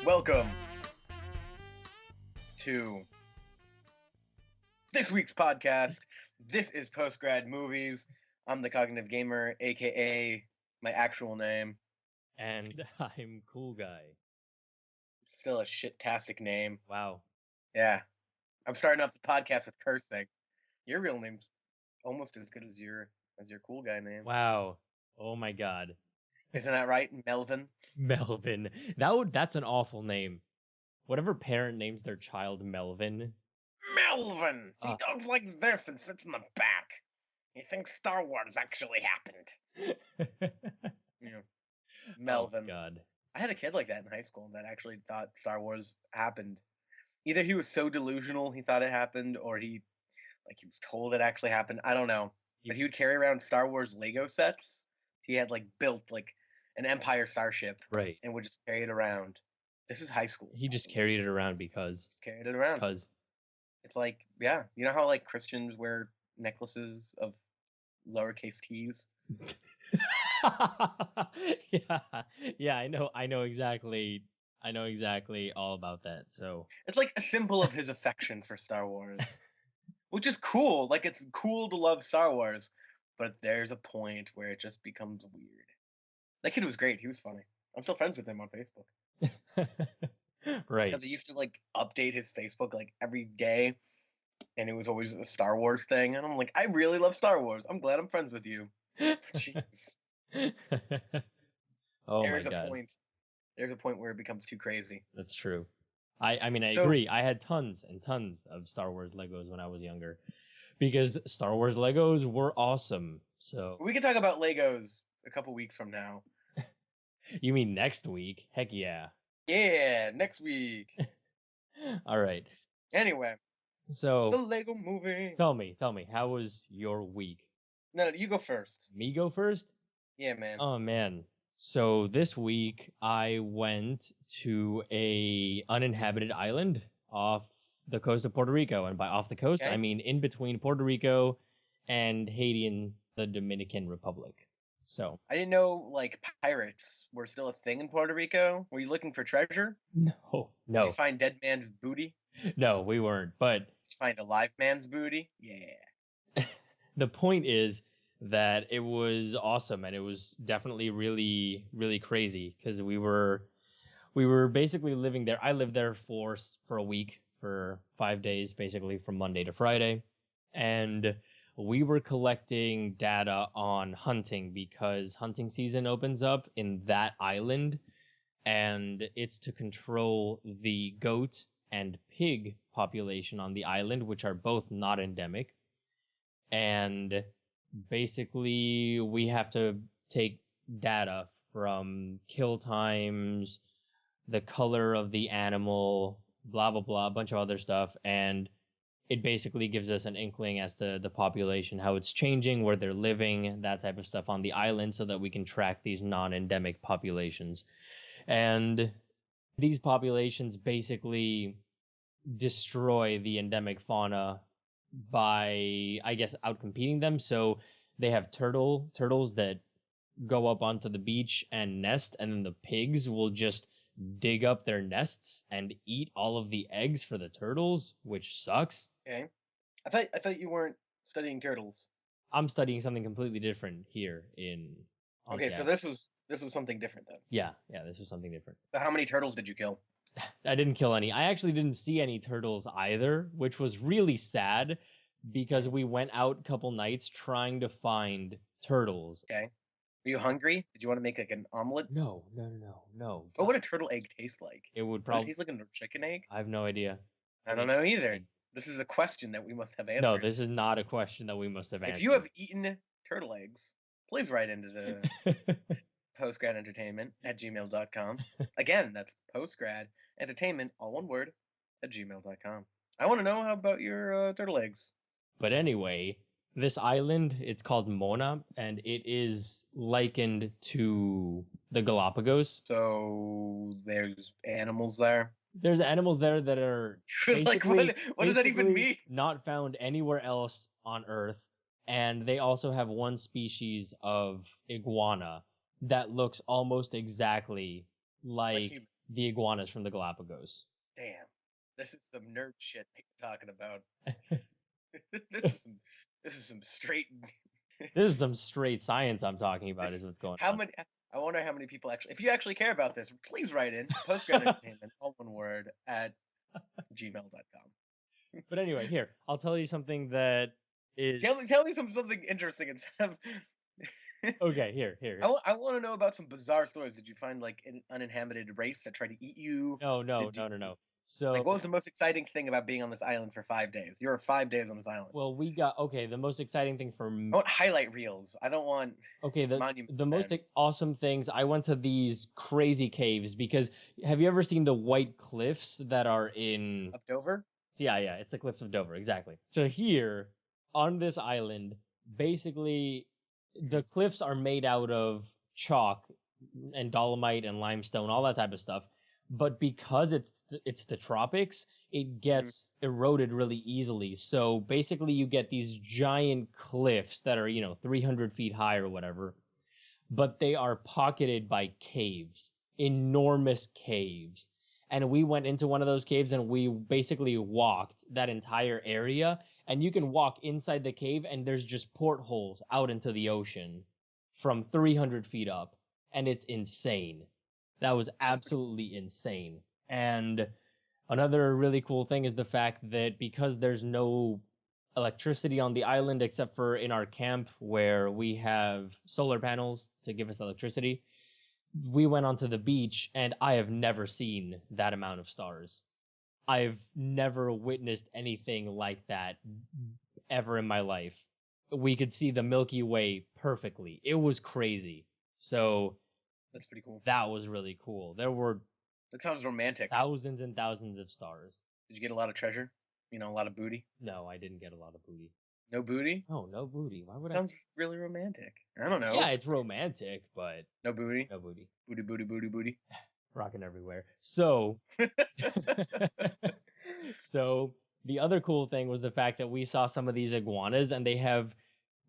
Welcome to this week's podcast. This is PostGrad Movies. I'm the Cognitive Gamer, aka my actual name. And I'm Cool Guy. Still a shit-tastic name. Wow. Yeah. I'm starting off the podcast with cursing. Your real name's almost as good as your Cool Guy name. Wow. Oh my god. Isn't that right? Melvin? Melvin. That's an awful name. Whatever parent names their child Melvin. Melvin! He talks like this and sits in the back. He thinks Star Wars actually happened. Yeah. Melvin. Oh god. I had a kid like that in high school that actually thought Star Wars happened. Either he was so delusional he thought it happened, or he was told it actually happened. I don't know. But he would carry around Star Wars Lego sets. He had built an Empire starship. Right. And would just carry it around. This is high school. He just carried it around because. Just carried it around. Because. It's yeah. You know how Christians wear necklaces of lowercase t's? Yeah, I know exactly all about that. So it's a symbol of his affection for Star Wars, which is cool. It's cool to love Star Wars, but there's a point where it just becomes weird. That kid was great. He was funny. I'm still friends with him on Facebook. Right. Because he used to update his Facebook every day, and it was always a Star Wars thing. And I'm I really love Star Wars. I'm glad I'm friends with you. Jeez. Oh my god. There's a point where it becomes too crazy. That's true. I agree. I had tons and tons of Star Wars Legos when I was younger because Star Wars Legos were awesome. So we can talk about Legos a couple weeks from now. You mean next week? Heck yeah. Yeah, next week. All right. Anyway. So the Lego movie. Tell me, how was your week? No, you go first. Me go first? Yeah, man. Oh man. So this week I went to a uninhabited island off the coast of Puerto Rico, and by off the coast I mean in between Puerto Rico and Haiti and the Dominican Republic. So I didn't know pirates were still a thing in Puerto Rico. Were you looking for treasure? No. Did you find dead man's booty? No, we weren't. But did you find a live man's booty? Yeah. The point is that it was awesome, and it was definitely really, really crazy because we were basically living there. I lived there for a week, for 5 days, basically from Monday to Friday, and we were collecting data on hunting because hunting season opens up in that island, and it's to control the goat and pig population on the island, which are both not endemic. And basically we have to take data from kill times, the color of the animal, blah blah blah, a bunch of other stuff, and it basically gives us an inkling as to the population, how it's changing, where they're living, that type of stuff on the island, so that we can track these non-endemic populations. And these populations basically destroy the endemic fauna by, I guess, outcompeting them. So they have turtles that go up onto the beach and nest, and then the pigs will just dig up their nests and eat all of the eggs for the turtles, which sucks. Okay. I thought you weren't studying turtles. I'm studying something completely different here on Okay, campus. so this was something different then. Yeah, this was something different. So how many turtles did you kill? I didn't kill any. I actually didn't see any turtles either, which was really sad because we went out a couple nights trying to find turtles. Okay. Were you hungry? Did you want to make an omelet? No. What would a turtle egg taste like? It would probably taste like a chicken egg? I have no idea. I don't know either. This is a question that we must have answered. No, this is not a question that we must have answered. If you have eaten turtle eggs, please write into the postgradentertainment@gmail.com. Again, that's postgradentertainment, all one word, @gmail.com. I want to know how about your turtle eggs. But anyway, this island, it's called Mona, and it is likened to the Galapagos. So there's animals there? There's animals there that are what does that even mean? Not found anywhere else on Earth. And they also have one species of iguana that looks almost exactly like the iguanas from the Galapagos. Damn, this is some nerd shit you're talking about. This is some straight. This is some straight science I'm talking about. Is what's going on. I wonder how many people actually. If you actually care about this, please write in PostGrad Entertainment, all one word, at gmail.com. But anyway, here I'll tell you something that is. Tell me something interesting instead of. Okay, here. I want to know about some bizarre stories. Did you find like an uninhabited race that tried to eat you? No. So, like, what was the most exciting thing about being on this island for 5 days? You were 5 days on this island. Well, we got the most exciting thing for me. I want highlight reels. I don't want. The most awesome things. I went to these crazy caves because have you ever seen the white cliffs that are in Up Dover? Yeah, it's the cliffs of Dover, exactly. So here on this island, basically the cliffs are made out of chalk and dolomite and limestone, all that type of stuff. But because it's the tropics, it gets eroded really easily. So basically you get these giant cliffs that are, 300 feet high or whatever, but they are pocketed by caves, enormous caves. And we went into one of those caves and we basically walked that entire area, and you can walk inside the cave and there's just portholes out into the ocean from 300 feet up, and it's insane. That was absolutely insane. And another really cool thing is the fact that because there's no electricity on the island except for in our camp where we have solar panels to give us electricity, we went onto the beach and I have never seen that amount of stars. I've never witnessed anything like that ever in my life. We could see the Milky Way perfectly. It was crazy. So that's pretty cool. That was really cool. There were... That sounds romantic. Thousands and thousands of stars. Did you get a lot of treasure? A lot of booty? No, I didn't get a lot of booty. No booty? Oh, no booty. Why would Sounds really romantic. I don't know. Yeah, it's romantic, but... No booty? No booty. Booty. Rocking everywhere. So... So, the other cool thing was the fact that we saw some of these iguanas, and they have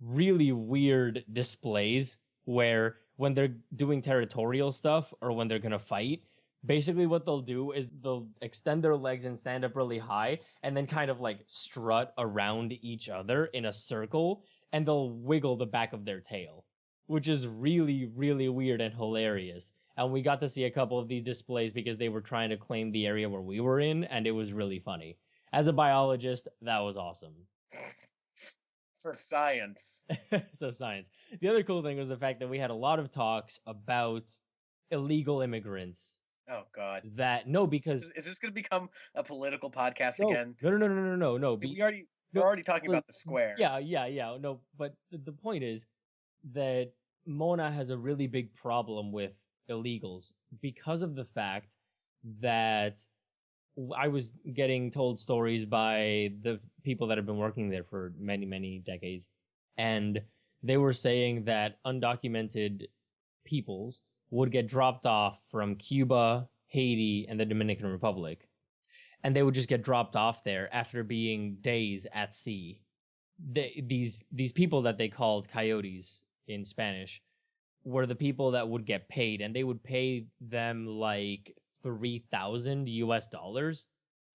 really weird displays where when they're doing territorial stuff or when they're gonna fight, basically what they'll do is they'll extend their legs and stand up really high and then kind of like strut around each other in a circle, and they'll wiggle the back of their tail, which is really, really weird and hilarious. And we got to see a couple of these displays because they were trying to claim the area where we were in, and it was really funny. As a biologist, that was awesome. For science. So science. The other cool thing was the fact that we had a lot of talks about illegal immigrants. Oh God. Because is this going to become a political podcast again? No. We're already talking about the square. Yeah. No, but the point is that Mona has a really big problem with illegals because of the fact that I was getting told stories by the people that have been working there for many, many decades, and they were saying that undocumented peoples would get dropped off from Cuba, Haiti, and the Dominican Republic, and they would just get dropped off there after being days at sea. These people that they called coyotes in Spanish were the people that would get paid, and they would pay them like $3,000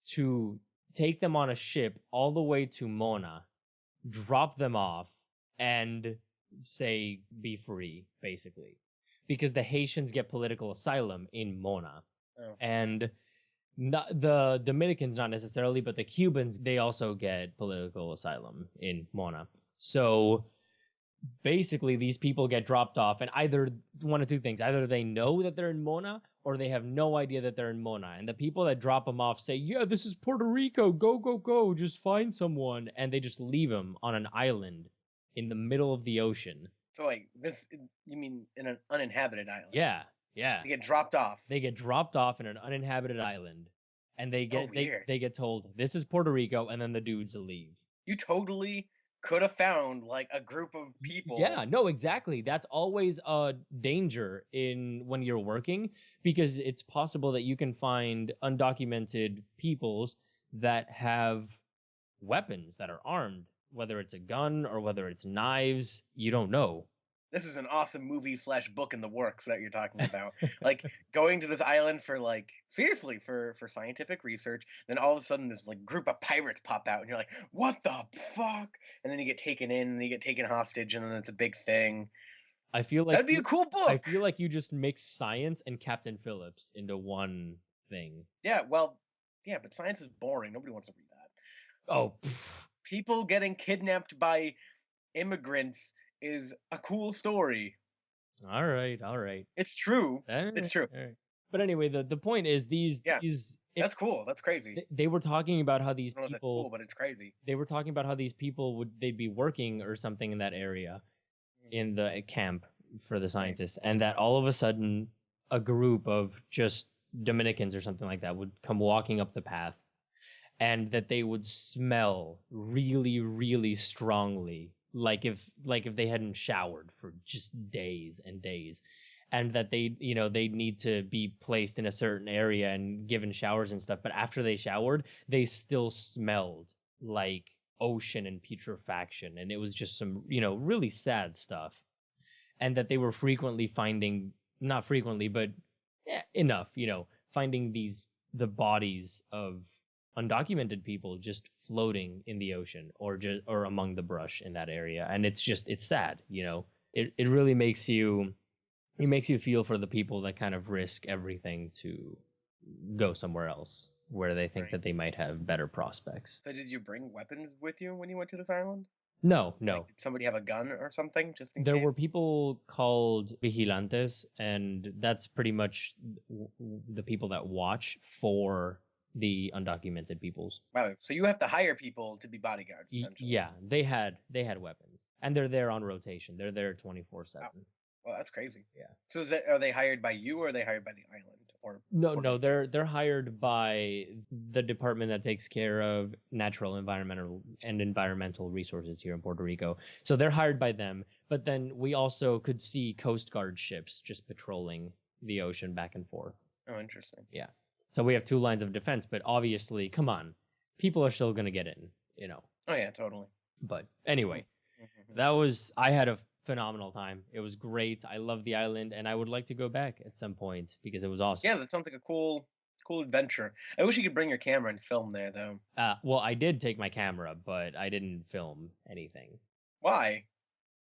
to take them on a ship all the way to Mona, drop them off, and say, be free, basically. Because the Haitians get political asylum in Mona. Oh. And the Dominicans, not necessarily, but the Cubans, they also get political asylum in Mona. So basically, these people get dropped off, and either one of two things. Either they know that they're in Mona, or they have no idea that they're in Mona. And the people that drop them off say, yeah, this is Puerto Rico. Go. Just find someone. And they just leave them on an island in the middle of the ocean. So, like, you mean in an uninhabited island? Yeah. They get dropped off. They get dropped off in an uninhabited island. And they get told, this is Puerto Rico, and then the dudes leave. You totally could have found like a group of people. Yeah, no, exactly. That's always a danger when you're working, because it's possible that you can find undocumented peoples that have weapons that are armed, whether it's a gun or whether it's knives, you don't know. this is an awesome movie / book in the works that you're talking about. Like going to this island for like seriously for scientific research. Then all of a sudden this like group of pirates pop out, and you're like, what the fuck? And then you get taken in, and you get taken hostage, and then it's a big thing. I feel like That'd be a cool I book. feel like you just mix science and Captain Phillips into one thing. Yeah, well, yeah, but science is boring. Nobody wants to read that. Oh, People getting kidnapped by immigrants is a cool story. all right. It's true. All right, It's true. all right. But anyway, the point is That's cool. That's crazy. they were talking about how these I don't know if that's people cool, but it's crazy. they were talking about how these people they'd be working or something in that area in the camp for the scientists, and that all of a sudden a group of just Dominicans or something like that would come walking up the path, and that they would smell really, really strongly, like if they hadn't showered for just days and days, and that they'd need to be placed in a certain area and given showers and stuff. But after they showered, they still smelled like ocean and putrefaction, and it was just some really sad stuff. And that they were frequently finding, not frequently, but enough, finding the bodies of undocumented people just floating in the ocean or among the brush in that area. And it's sad. It really makes you feel for the people that kind of risk everything to go somewhere else where they think that they might have better prospects. So did you bring weapons with you when you went to this island? No. Like, did somebody have a gun or something just in There case? were people called vigilantes, and that's pretty much the people that watch for the undocumented peoples. Wow, so you have to hire people to be bodyguards, essentially. Yeah, they had weapons, and they're there on rotation. They're there 24/7. Well, that's crazy. Yeah. So are they hired by you, or are they hired by the island? Or No, they're hired by the department that takes care of natural, environmental resources here in Puerto Rico. So they're hired by them, but then we also could see Coast Guard ships just patrolling the ocean back and forth. Oh, interesting. Yeah. So we have two lines of defense, but obviously, come on, people are still going to get in, Oh yeah, totally. But anyway, Mm-hmm. I had a phenomenal time. It was great. I love the island, and I would like to go back at some point because it was awesome. Yeah, that sounds like a cool adventure. I wish you could bring your camera and film there, though. Well, I did take my camera, but I didn't film anything. Why?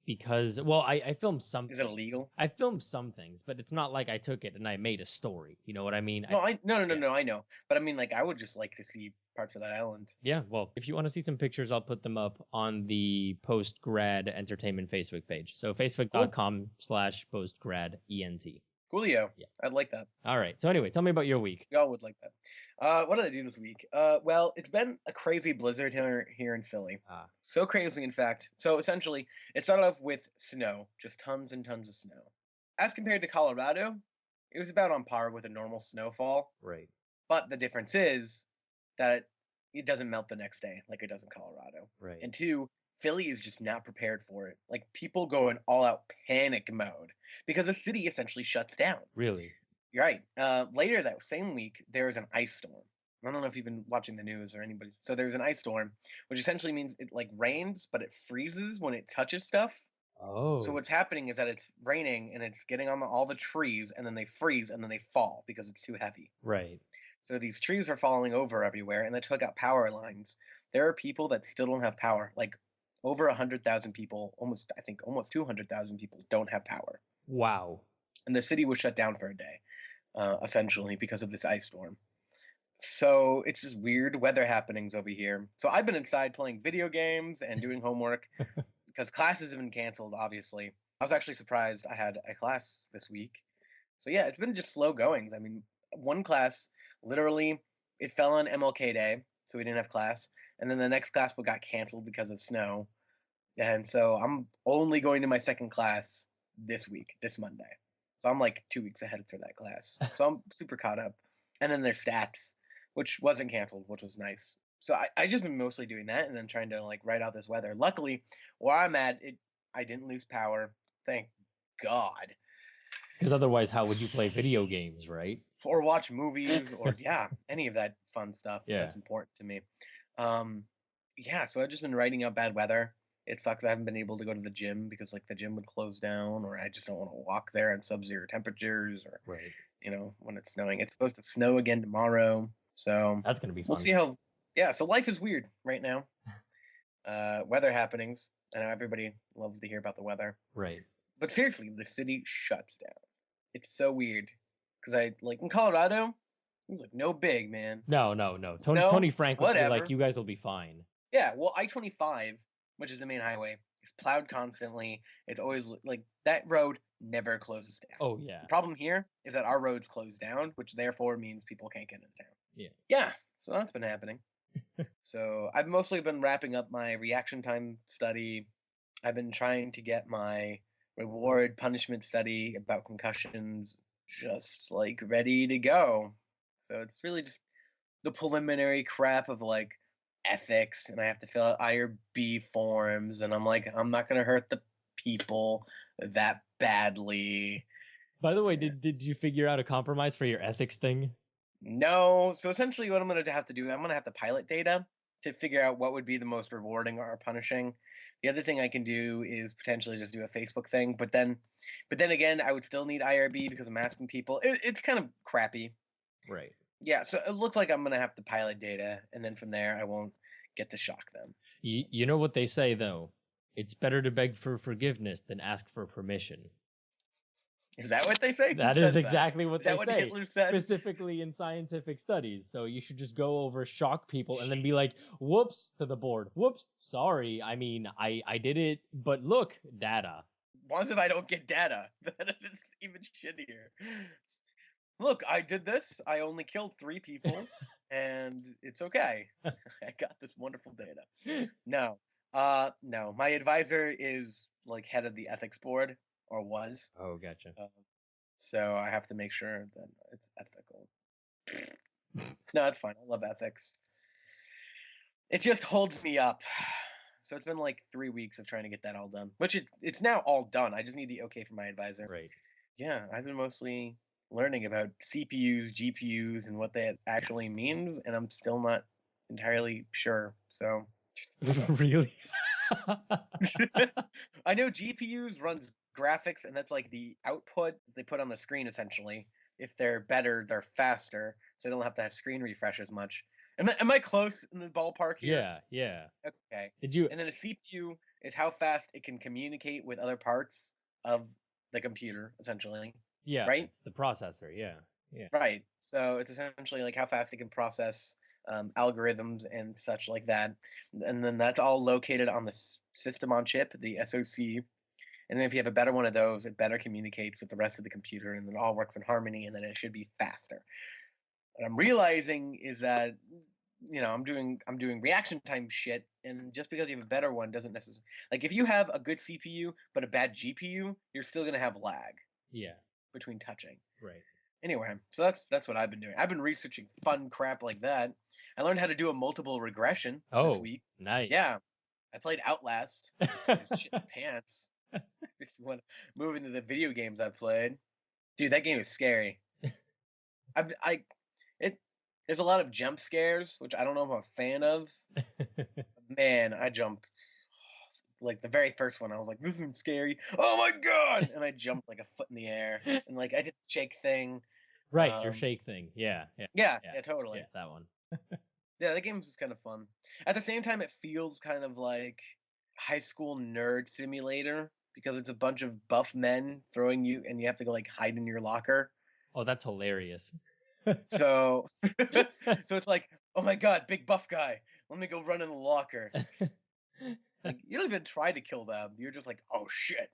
Because, well, I filmed some Is it things. illegal? I filmed some things, but it's not like I took it and I made a story. You know what I mean? No, no, I know. But I mean, like, I would just like to see parts of that island. Yeah, well, if you want to see some pictures, I'll put them up on the PostGrad Entertainment Facebook page. So facebook.com/postgradent. Coolio. Yeah. I'd like that. All right. So anyway, tell me about your week. Y'all would like that. What did I do this week? Well, it's been a crazy blizzard here in Philly. So crazy, in fact. So essentially, it started off with snow, just tons and tons of snow. As compared to Colorado, it was about on par with a normal snowfall. Right. But the difference is that it doesn't melt the next day like it does in Colorado. Right. And two, Philly is just not prepared for it. Like, people go in all-out panic mode because the city essentially shuts down. Really? You're right. Later that same week, there was an ice storm. I don't know if you've been watching the news or anybody. So there was an ice storm, which essentially means it like rains, but it freezes when it touches stuff. Oh. So what's happening is that it's raining and it's getting on all the trees, and then they freeze and then they fall because it's too heavy. Right. So these trees are falling over everywhere, and they took out power lines. There are people that still don't have power. Like over 100,000 people, almost 200,000 people don't have power. Wow. And the city was shut down for a day. Essentially because of this ice storm. So it's just weird weather happenings over here. So I've been inside playing video games and doing homework because classes have been canceled, obviously. I was actually surprised I had a class this week. So yeah, it's been just slow goings. I mean, one class, literally, it fell on MLK Day, so we didn't have class. And then the next class got canceled because of snow. And so I'm only going to my second class this week, this Monday. So I'm like 2 weeks ahead for that class. So I'm super caught up. And then there's stats, which wasn't canceled, which was nice. So I just been mostly doing that and then trying to like write out this weather. Luckily, where I'm at, I didn't lose power. Thank God. Because otherwise, how would you play video games, right? Or watch movies or any of that fun stuff Yeah. that's important to me. Yeah, so I've just been writing out bad weather. It sucks I haven't been able to go to the gym because like the gym would close down, or I just don't want to walk there in sub-zero temperatures, or Right. when it's snowing. It's supposed to snow again tomorrow, so That's gonna be we'll fun. see how. Yeah, so life is weird right now. Weather happenings. I know everybody loves to hear about the weather, Right. but seriously, the city shuts down. It's so weird because I like in Colorado, it was like no big man. No. Tony Snow, Frank would be like, whatever. you guys will be fine. Yeah, well, I-25, which is the main highway, is plowed constantly. It's always like that road never closes down. Oh yeah. The problem here is that our roads close down, which therefore means people can't get into town. Yeah. Yeah, so that's been happening. So I've mostly been wrapping up my reaction time study. I've been trying to get my reward punishment study about concussions just like ready to go. So it's really just the preliminary crap of like ethics, and I have to fill out IRB forms, and I'm like, I'm not gonna hurt the people that badly. By the way, did you figure out a compromise for your ethics thing? No, so essentially what I'm gonna have to do, I'm gonna have to pilot data to figure out what would be the most rewarding or punishing. The other thing I can do is potentially just do a Facebook thing, but then again, I would still need IRB because I'm asking people. It's kind of crappy. Right. Yeah, so it looks like I'm gonna have to pilot data, and then from there, I won't get to shock them. You know what they say though? It's better to beg for forgiveness than ask for permission. Is that what they say? That is exactly what they say, Hitler said? specifically in scientific studies. So you should just go over, shock people, and then be like, "Whoops" to the board. "Whoops, sorry. I mean, I did it, but look, data." What if I don't get data? That is even shittier. Look, I did this. I only killed 3 people, and it's okay. I got this wonderful data. No, no. My advisor is like head of the ethics board, or was. Oh, gotcha. So I have to make sure that it's ethical. No, it's fine. I love ethics. It just holds me up. So it's been like 3 weeks of trying to get that all done, which it's now all done. I just need the okay from my advisor. Right. Yeah, I've been mostly learning about CPUs, GPUs, and what that actually means, and I'm still not entirely sure. So Really? I know GPUs runs graphics, and that's like the output they put on the screen essentially. If they're better, they're faster, so they don't have to have screen refresh as much. Am I close in the ballpark here? Yeah. Okay. Did you? And then a CPU is how fast it can communicate with other parts of the computer, essentially. Yeah, Right? it's the processor. Yeah. Right. So it's essentially like how fast it can process algorithms and such like that. And then that's all located on the system on chip, the SoC. And then if you have a better one of those, it better communicates with the rest of the computer, and it all works in harmony, and then it should be faster. What I'm realizing is that I'm doing reaction time shit, and just because you have a better one doesn't necessarily, like, if you have a good CPU but a bad GPU, you're still gonna have lag. Yeah. Between touching. Right. Anyway, so that's what I've been doing. I've been researching fun crap like that. I learned how to do a multiple regression this week. Nice. Yeah, I played Outlast. Shit pants. If you want to move into the video games I played, dude, that game is scary. There's a lot of jump scares, which I don't know if I'm a fan of. Man, I jumped like the very first one. I was like, "This isn't scary." Oh my god! And I jumped like a foot in the air, and like I did the shake thing. Right, your shake thing. Yeah, totally. Yeah, that one. Yeah, that game's just kind of fun. At the same time, it feels kind of like high school nerd simulator because it's a bunch of buff men throwing you, and you have to go like hide in your locker. Oh, that's hilarious. So it's like, oh my god, big buff guy, let me go run in the locker. Like, you don't even try to kill them. You're just like, oh shit.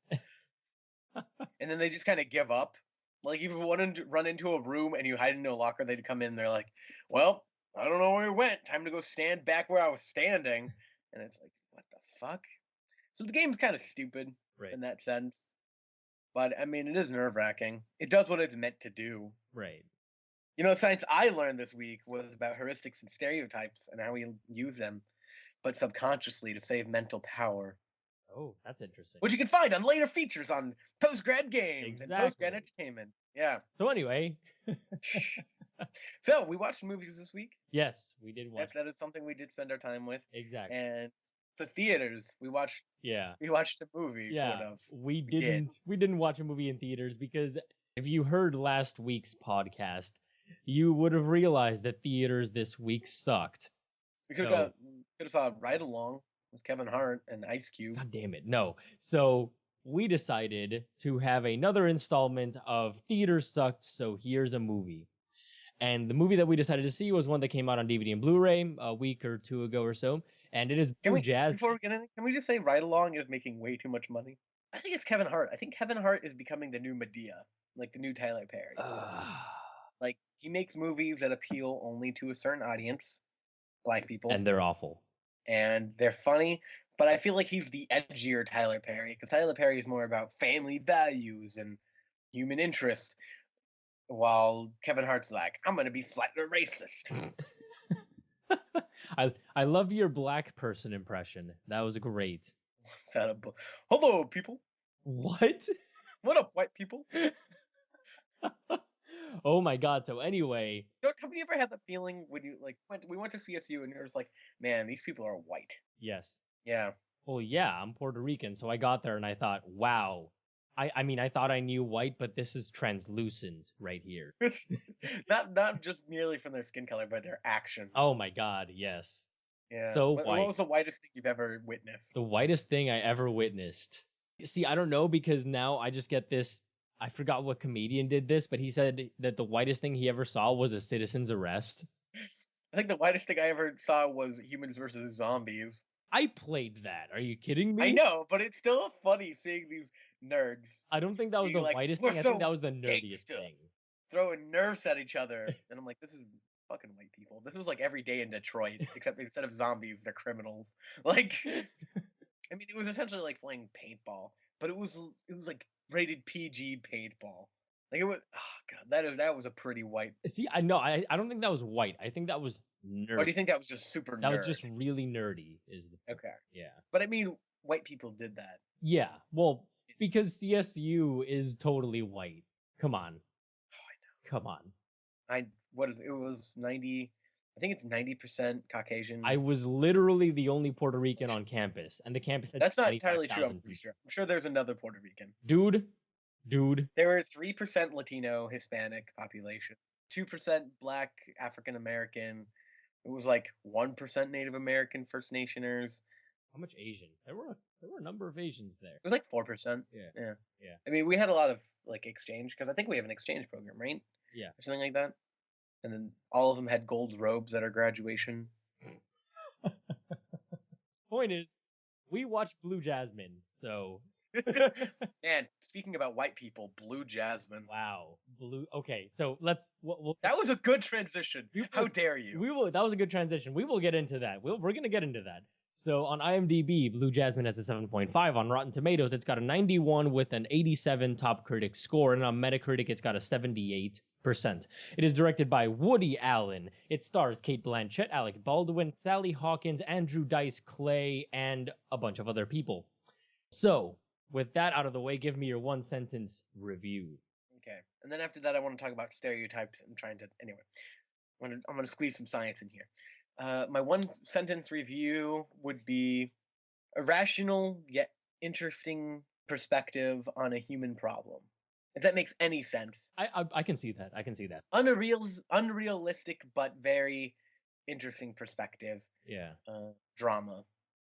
And then they just kind of give up. Like, if you want to run into a room and you hide into a locker, they'd come in, they're like, well, I don't know where he went. Time to go stand back where I was standing. And it's like, what the fuck? So the game's kind of stupid in that sense. But, I mean, it is nerve-wracking. It does what it's meant to do. Right. You know, the science I learned this week was about heuristics and stereotypes and how we use them, but subconsciously to save mental power. Oh, that's interesting. Which you can find on later features on PostGrad Games and PostGrad Entertainment. Yeah. So anyway. So, we watched movies this week. Yes, we did watch. That is something we did spend our time with. Exactly. And the theaters. We watched a movie, sort of. We did. didn't watch a movie in theaters because if you heard last week's podcast, you would have realized that theaters this week sucked. We could have saw Ride Along with Kevin Hart and Ice Cube. God damn it, no. So we decided to have another installment of Theaters Sucked, so here's a movie. And the movie that we decided to see was one that came out on DVD and Blu-ray a week or two ago or so, and it is Blue Jasmine. Before we get in, can we just say Ride Along is making way too much money? I think it's Kevin Hart. I think Kevin Hart is becoming the new Medea, like the new Tyler Perry. Like, he makes movies that appeal only to a certain audience, Black people. And they're awful. And they're funny, but I feel like he's the edgier Tyler Perry, because Tyler Perry is more about family values and human interest, while Kevin Hart's like, I'm gonna be slightly racist. I love your black person impression. That was great. Hello, people. What? What up, white people? Oh my god. So anyway, have you ever had the feeling when you we went to CSU and you're just like, man, these people are white? Yes. Yeah. Well, yeah, I'm Puerto Rican, so I got there and I thought, wow. I mean, I thought I knew white, but this is translucent right here. not just merely from their skin color, but their actions. Oh my god, yes. Yeah. So white. What was the whitest thing you've ever witnessed? The whitest thing I ever witnessed. See, I don't know, because now I just get this. I forgot what comedian did this, but he said that the whitest thing he ever saw was a citizen's arrest. I think the whitest thing I ever saw was Humans versus Zombies. I played that. Are you kidding me? I know, but it's still funny seeing these nerds. I don't think that was the whitest thing. I think that was the nerdiest thing. Throwing nerfs at each other. And I'm like, this is fucking white people. This is like every day in Detroit, except instead of zombies, they're criminals. Like, I mean, it was essentially like playing paintball, but it was like rated PG paintball. Like, it was, oh god, that was a pretty white. See, I know, I don't think that was white. I think that was nerdy. Or do you think that was just super nerd? That was just really nerdy, is the okay. Yeah. But I mean, white people did that. Yeah, well, because CSU is totally white. Come on. Oh, I know. Come on. It was 90, I think it's 90% Caucasian. I was literally the only Puerto Rican on campus, and the campus had That's not entirely true, I'm people. sure. I'm sure there's another Puerto Rican. Dude. There were 3% Latino, Hispanic population, 2% Black, African American. It was like 1% Native American, First Nationers. How much Asian? There were a number of Asians there. It was like 4%. Yeah. I mean, we had a lot of like exchange, because I think we have an exchange program, right? Yeah. Or something like that. And then all of them had gold robes at our graduation. Point is, we watched Blue Jasmine, so... Man, speaking about white people, Blue Jasmine. Wow. Okay, so let's... that was a good transition. How dare you? That was a good transition. We will get into that. We're going to get into that. So on IMDb, Blue Jasmine has a 7.5. On Rotten Tomatoes, it's got a 91 with an 87 top critic score. And on Metacritic, it's got a 78%. It is directed by Woody Allen. It stars Cate Blanchett, Alec Baldwin, Sally Hawkins, Andrew Dice Clay, and a bunch of other people. So, with that out of the way, give me your one-sentence review. Okay. And then after that, I want to talk about stereotypes and trying to... Anyway, I'm going to squeeze some science in here. My one-sentence review would be a rational yet interesting perspective on a human problem. If that makes any sense. I can see that. Unrealistic, but very interesting perspective. Yeah. Drama.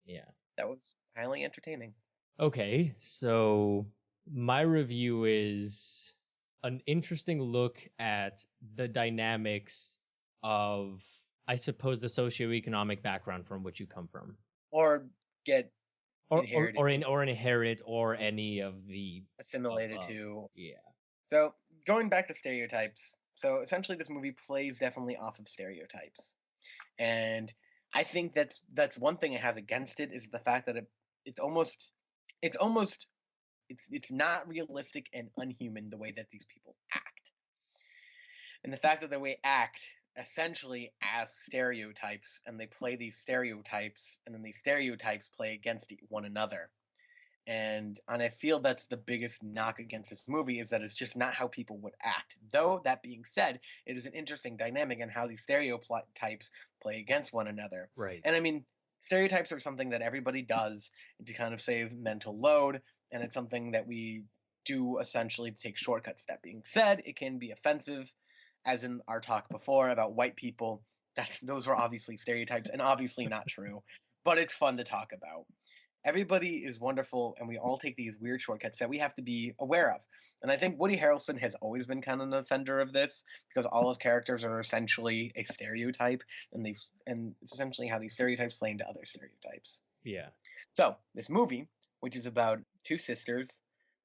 Yeah. That was highly entertaining. Okay, so my review is an interesting look at the dynamics of, I suppose, the socioeconomic background from which you come from, or get inherited, or inherit, or any of the assimilated to. Yeah. So going back to stereotypes, so essentially this movie plays definitely off of stereotypes, and I think that's one thing it has against it, is the fact that it's not realistic and unhuman the way that these people act, and the fact that they act essentially as stereotypes, and they play these stereotypes, and then these stereotypes play against one another. And I feel that's the biggest knock against this movie, is that it's just not how people would act. Though, that being said, it is an interesting dynamic in how these stereotypes play against one another. Right. And I mean, stereotypes are something that everybody does to kind of save mental load, and it's something that we do essentially to take shortcuts. That being said, it can be offensive, as in our talk before about white people. Those were obviously stereotypes and obviously not true, but it's fun to talk about. Everybody is wonderful, and we all take these weird shortcuts that we have to be aware of. And I think Woody Harrelson has always been kind of an offender of this because all his characters are essentially a stereotype, and it's essentially how these stereotypes play into other stereotypes. Yeah. So this movie, which is about two sisters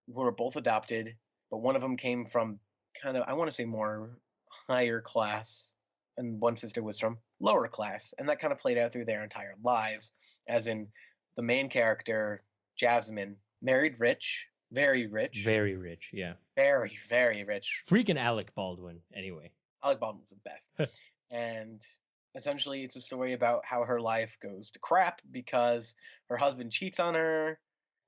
who were both adopted, but one of them came from kind of, I want to say, more higher class, and one sister was from lower class, and that kind of played out through their entire lives, as in the main character, Jasmine, married rich, very rich. Very rich, yeah. Very, very rich. Freaking Alec Baldwin, anyway. Alec Baldwin was the best. And essentially, it's a story about how her life goes to crap because her husband cheats on her.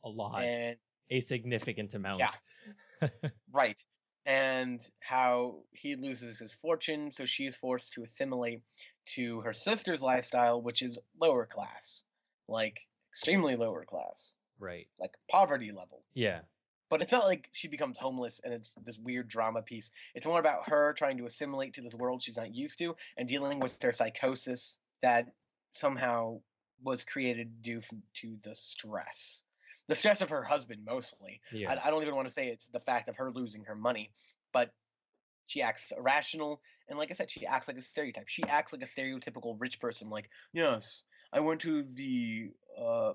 A lot. And a significant amount. Yeah. Right. And how he loses his fortune, so she is forced to assimilate to her sister's lifestyle, which is lower class. Like, extremely lower class. Right. Like, poverty level. Yeah. But it's not like she becomes homeless and it's this weird drama piece. It's more about her trying to assimilate to this world she's not used to and dealing with her psychosis that somehow was created due to the stress. The stress of her husband, mostly. Yeah. I don't even want to say it's the fact of her losing her money, but she acts irrational. And like I said, she acts like a stereotype. She acts like a stereotypical rich person. Like, yes, I went to the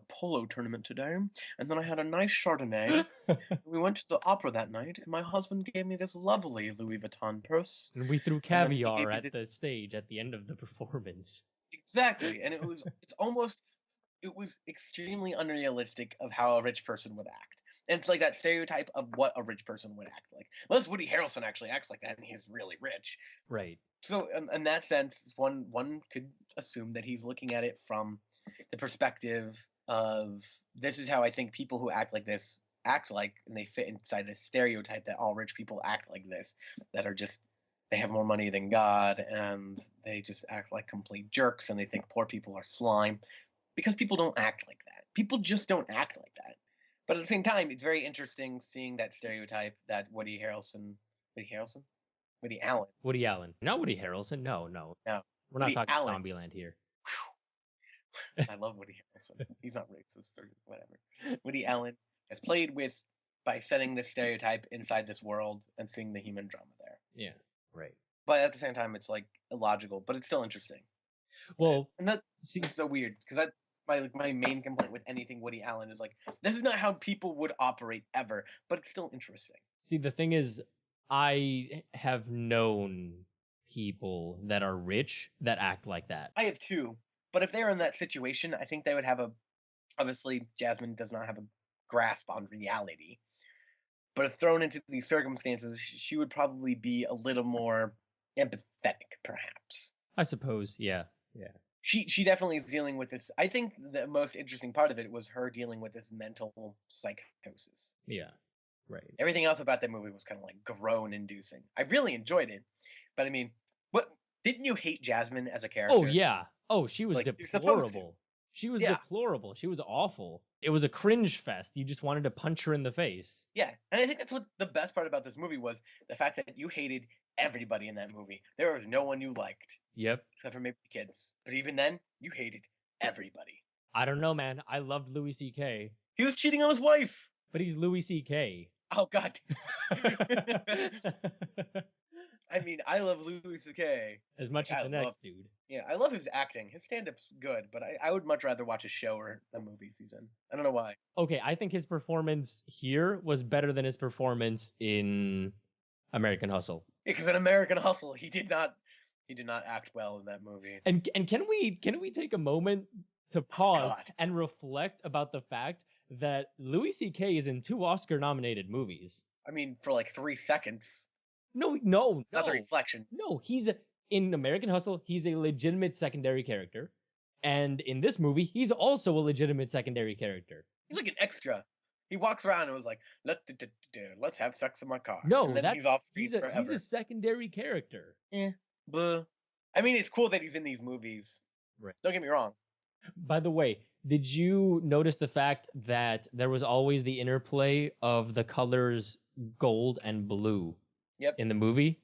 polo tournament today, and then I had a nice Chardonnay. We went to the opera that night, and my husband gave me this lovely Louis Vuitton purse. And we threw caviar at the stage at the end of the performance. Exactly, and it was extremely unrealistic of how a rich person would act. And it's like that stereotype of what a rich person would act like. Unless Woody Harrelson actually acts like that, and he's really rich. Right. So in that sense, one could assume that he's looking at it from the perspective of this is how I think people who act like this act like, and they fit inside this stereotype that all rich people act like this, that are just, they have more money than God, and they just act like complete jerks, and they think poor people are slime. Because people don't act like that. People just don't act like that. But at the same time, it's very interesting seeing that stereotype that Woody Allen. Woody Allen. Not Woody Harrelson. No. We're not Woody talking Allen. Zombieland here. I love Woody Harrelson. He's not racist or whatever. Woody Allen has played with by setting this stereotype inside this world and seeing the human drama there. Yeah, right. But at the same time, it's like illogical, but it's still interesting. Well, and that seems so weird because that my main complaint with anything Woody Allen is like, this is not how people would operate ever, but it's still interesting. See, the thing is, I have known people that are rich that act like that. I have too, but if they were in that situation, I think they would have obviously Jasmine does not have a grasp on reality, but if thrown into these circumstances, she would probably be a little more empathetic, perhaps. I suppose, yeah. She definitely is dealing with this. I think the most interesting part of it was her dealing with this mental psychosis. Yeah, right. Everything else about that movie was kind of like groan-inducing. I really enjoyed it, but I mean, what didn't you hate Jasmine as a character? Oh yeah. Oh, she was deplorable. She was deplorable. She was awful. It was a cringe fest. You just wanted to punch her in the face. Yeah, and I think that's what the best part about this movie was, the fact that you hated everybody in that movie. There was no one you liked. Yep. Except for maybe the kids. But even then, you hated everybody. I don't know, man. I loved Louis C.K. He was cheating on his wife. But he's Louis C.K. Oh, God. I mean, I love Louis C.K. as much as the next dude. Yeah, I love his acting. His stand-up's good, but I would much rather watch a show or a movie season. I don't know why. Okay, I think his performance here was better than his performance in American Hustle. Yeah, because in American Hustle, he did not act well in that movie. And can we take a moment to pause and reflect about the fact that Louis C.K. is in 2 Oscar-nominated movies? I mean, for like 3 seconds. No. Not the reflection. No, he's in American Hustle, he's a legitimate secondary character. And in this movie, he's also a legitimate secondary character. He's like an extra. He walks around and was like, let's have sex in my car. No, and then he's a secondary character. But I mean, it's cool that he's in these movies. Right. Don't get me wrong. By the way, did you notice the fact that there was always the interplay of the colors gold and blue Yep. in the movie?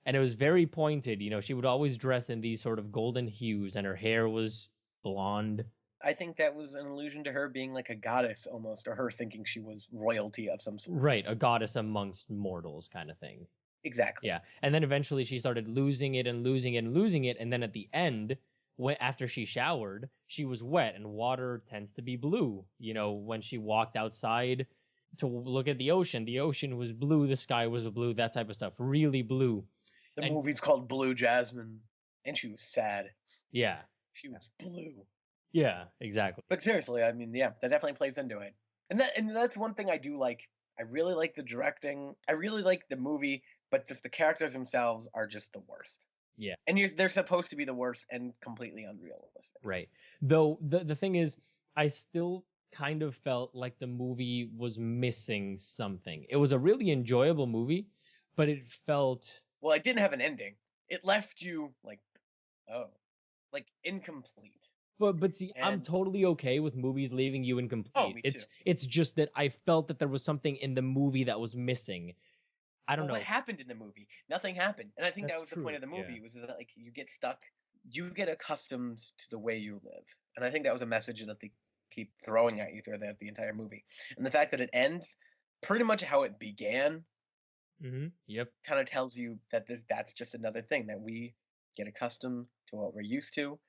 And it was very pointed. You know, she would always dress in these sort of golden hues, and her hair was blonde. I think that was an allusion to her being like a goddess almost, or her thinking she was royalty of some sort. Right, a goddess amongst mortals kind of thing. Exactly. Yeah. And then eventually she started losing it and losing it and losing it. And then at the end, when after she showered, she was wet, and water tends to be blue. You know, when she walked outside to look at the ocean was blue, the sky was blue, that type of stuff. Really blue. The And movie's called Blue Jasmine, and she was sad. yeah. She was blue. Yeah, exactly. But seriously, I mean, yeah, that definitely plays into it. And that's one thing I do like. I really like the directing. I really like the movie, but just the characters themselves are just the worst. Yeah. And they're supposed to be the worst and completely unrealistic. Right. Though the thing is, I still kind of felt like the movie was missing something. It was a really enjoyable movie, but it felt Well, it didn't have an ending. It left you like, oh, like incomplete. But see, I'm And totally okay with movies leaving you oh, incomplete. me too. It's just that I felt that there was something in the movie that was missing. I don't Well, what know. happened in the movie? Nothing happened. And I think that That's was the point true. of the Yeah. movie was that like you get stuck, you get accustomed to the way you live. And I think that was a message that they keep throwing at you throughout the entire movie. And the fact that it ends pretty much how it began Yep. kind of tells you that that's just another thing that we get accustomed to what we're used to,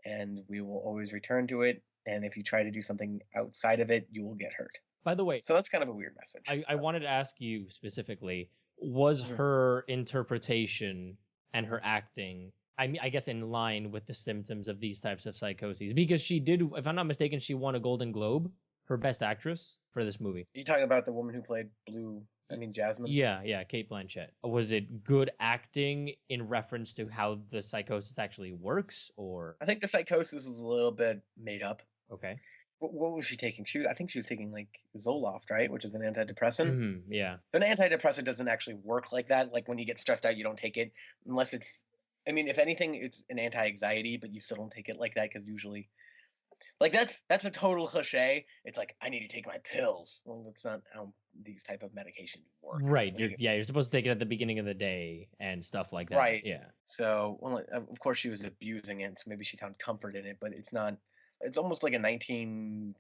and we will always return to it. And if you try to do something outside of it, you will get hurt. By the way, So that's kind of a weird message. I wanted to ask you specifically, was Mhm. her interpretation and her acting, I mean, I guess in line with the symptoms of these types of psychoses? Because she did, if I'm not mistaken, she won a Golden Globe for Best Actress for this movie. Are you talking about the woman who played Jasmine? Yeah, Kate Blanchett. Was it good acting in reference to how the psychosis actually works, or I think the psychosis was a little bit made up. okay? What was she taking? I think she was taking like Zoloft, right? Which is an antidepressant. Yeah. So an antidepressant doesn't actually work like that. Like when you get stressed out, you don't take it unless it's. I mean, if anything, it's an anti-anxiety, but you still don't take it like that because usually, like that's a total cliche. It's like I need to take my pills. Well, that's not how these type of medications work. Right. When you You're supposed to take it at the beginning of the day and stuff like that. right. Yeah. So, well, of course, she was abusing it, so maybe she found comfort in it, but it's not. It's almost like a 1950s,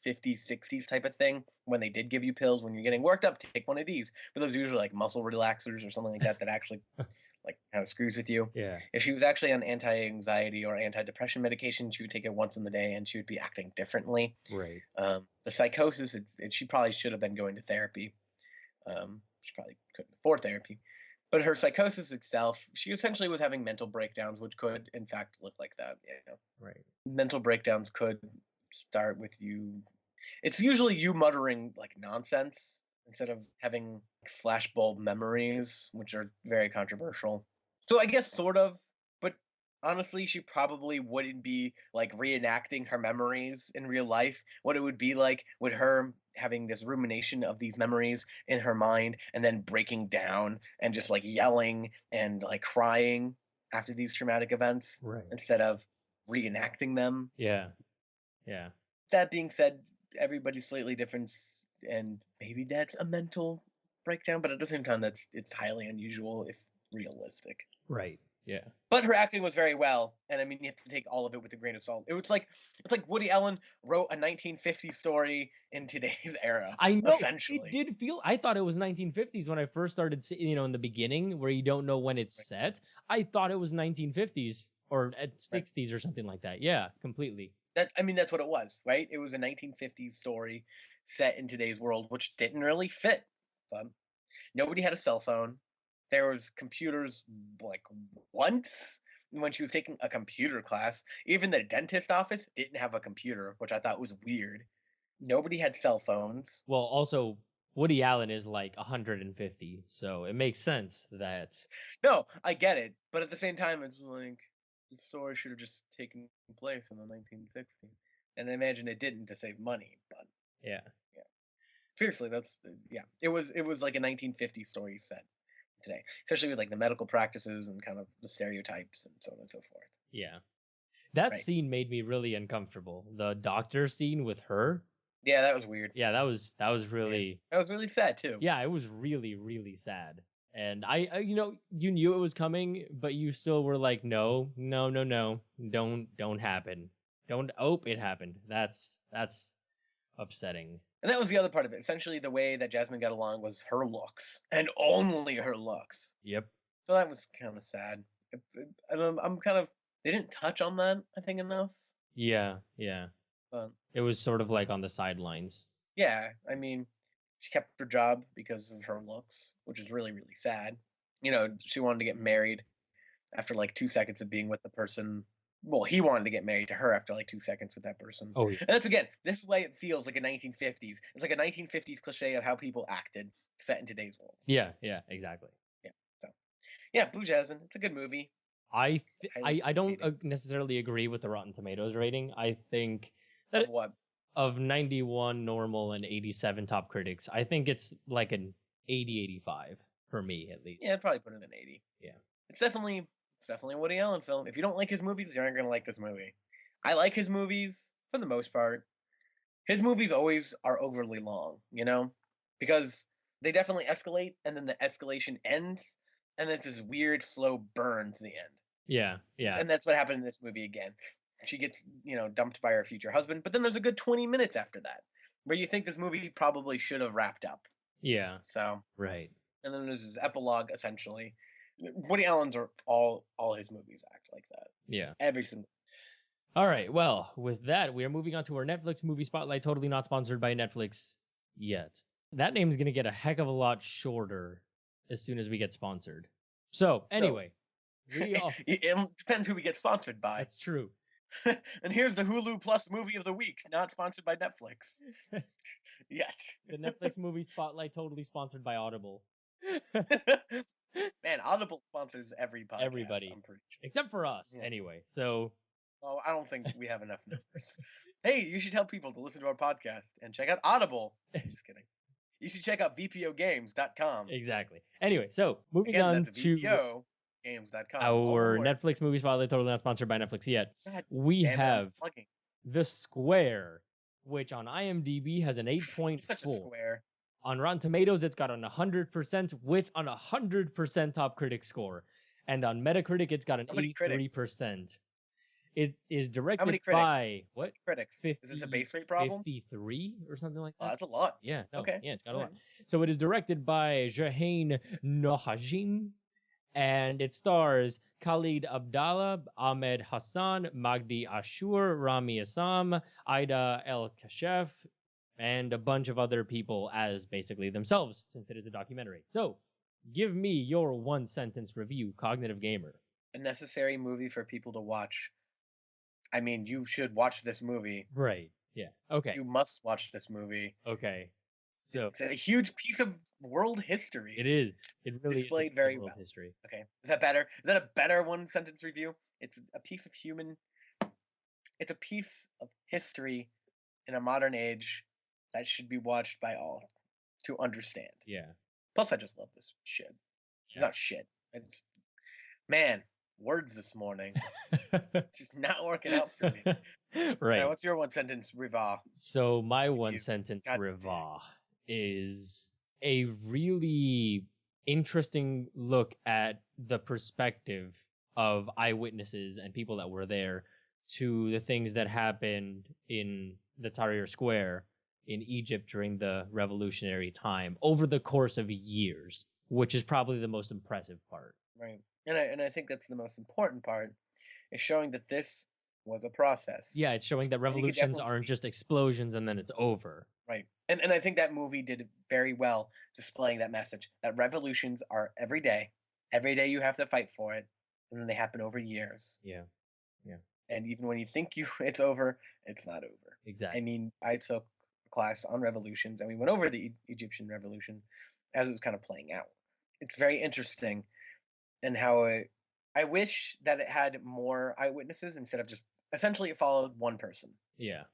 60s type of thing when they did give you pills when you're getting worked up. Take one of these, but those are usually like muscle relaxers or something like that that actually like kind of screws with you. Yeah. If she was actually on anti-anxiety or anti-depression medication, she would take it once in the day and she would be acting differently. Right. The psychosis, she probably should have been going to therapy. She probably couldn't afford therapy. But her psychosis itself, she essentially was having mental breakdowns, which could, in fact, look like that. You know, Right. mental breakdowns could start with you. It's usually you muttering like nonsense instead of having flashbulb memories, which are very controversial. So I guess sort of, but honestly, she probably wouldn't be like reenacting her memories in real life. What it would be like with her having this rumination of these memories in her mind and then breaking down and just like yelling and like crying after these traumatic events Right. instead of reenacting them. Yeah. Yeah. That being said, everybody's slightly different, and maybe that's a mental breakdown, but at the same time, it's highly unusual if realistic. Right. Yeah. But her acting was very well, and I mean, you have to take all of it with a grain of salt. It's like Woody Allen wrote a 1950s story in today's era. I know. Essentially, It did feel. I thought it was 1950s when I first started. In the beginning where you don't know when it's set. I thought it was 1950s or at 60s or something like that. Yeah, completely. That's what it was, right? It was a 1950s story set in today's world, which didn't really fit. But nobody had a cell phone. There was computers like once when she was taking a computer class. Even the dentist office didn't have a computer, which I thought was weird. Nobody had cell phones. Well, also Woody Allen is like 150, so it makes sense that. No, I get it, but at the same time, it's like the story should have just taken place in the 1960s, and I imagine it didn't to save money. But Yeah. seriously, that's yeah. It was like a 1950s story set today, especially with like the medical practices and kind of the stereotypes and so on and so forth. Yeah. That Right. scene made me really uncomfortable. The doctor scene with her. Yeah, that was weird. Yeah, that was Yeah. really. That was really sad too. Yeah, it was really, really sad. And I you knew it was coming, but you still were like, no, no, no, no, don't happen. Don't. Oh, it happened. That's upsetting. And that was the other part of it. Essentially, the way that Jasmine got along was her looks, and only her looks. Yep. So that was kind of sad. And I'm kind of they didn't touch on that, I think, enough. Yeah, yeah. But It was sort of like on the sidelines. yeah, I mean, she kept her job because of her looks, which is really really sad. You know, she wanted to get married after like 2 seconds of being with the person. Well, he wanted to get married to her after like 2 seconds with that person. Oh, yeah. And that's again, this is why it feels like a 1950s. It's like a 1950s cliche of how people acted set in today's world. Yeah, yeah, exactly. Yeah. So, yeah, Blue Jasmine. It's a good movie. I don't necessarily agree with the Rotten Tomatoes rating. I think that Of what? of 91 normal and 87 top critics, I think it's like an 80-85 for me at least. Yeah, I'd probably put it in 80. Yeah. It's definitely a Woody Allen film. If you don't like his movies, you're not gonna like this movie. I like his movies for the most part. His movies always are overly long, you know, because they definitely escalate, and then the escalation ends, and it's this weird slow burn to the end. Yeah, yeah. And that's what happened in this movie again. She gets, dumped by her future husband, but then there's a good 20 minutes after that where you think this movie probably should have wrapped up. Yeah. So, right. And then there's this epilogue essentially. Woody Allen's are all his movies act like that. Yeah. Every single. All right. Well, with that, we are moving on to our Netflix movie spotlight, totally not sponsored by Netflix yet. That name's going to get a heck of a lot shorter as soon as we get sponsored. So, anyway. It depends who we get sponsored by. That's true. And here's the Hulu Plus movie of the week, not sponsored by Netflix. Yet. The Netflix movie spotlight, totally sponsored by Audible. Man, Audible sponsors every podcast. Everybody. I'm pretty sure. Except for us, anyway. So. Oh, I don't think we have enough numbers. Hey, you should tell people to listen to our podcast and check out Audible. Just kidding. You should check out VPOgames.com. Exactly. Anyway, so moving Again, on that's to VPOgames.com. our Netflix movie spotlight, totally not sponsored by Netflix yet. We have The Square, which on IMDb has an 8.4. Such a square. On Rotten Tomatoes, it's got an 100% with an 100% top critic score. And on Metacritic, it's got an 83%. It is directed by what? Critics. Is this a base rate problem? 53 or something like that. Oh, that's a lot. Yeah. No, okay. Yeah, it's got a lot. So it is directed by Jahan Nohajin, and it stars Khalid Abdallah, Ahmed Hassan, Magdi Ashur, Rami Assam, Ida El Kashef, and a bunch of other people as basically themselves, since it is a documentary. So, give me your one-sentence review, Cognitive Gamer. A necessary movie for people to watch. I mean, you should watch this movie. Right. Yeah. Okay. You must watch this movie. Okay. So it's a huge piece of world history. It is. It really displayed is very world well. History. Okay. Is that better? Is that a better one-sentence review? It's a piece of human. It's a piece of history in a modern age that should be watched by all to understand. Yeah. Plus, I just love this shit. Yeah. It's not shit. It's, man, words this morning. It's just not working out for me. Right. Now, what's your one-sentence review? So my one-sentence review is a really interesting look at the perspective of eyewitnesses and people that were there to the things that happened in the Tahrir Square in Egypt during the revolutionary time over the course of years, which is probably the most impressive part. Right. And I think that's the most important part, is showing that this was a process. Yeah, it's showing that revolutions aren't just explosions and then it's over. Right. And I think that movie did very well displaying that message, that revolutions are every day. Every day you have to fight for it, and then they happen over years. Yeah. Yeah. And even when you think it's over, it's not over. Exactly. I mean, I took a class on revolutions, and we went over the Egyptian revolution as it was kind of playing out. It's very interesting, and how I wish that it had more eyewitnesses instead of just essentially it followed one person. Yeah.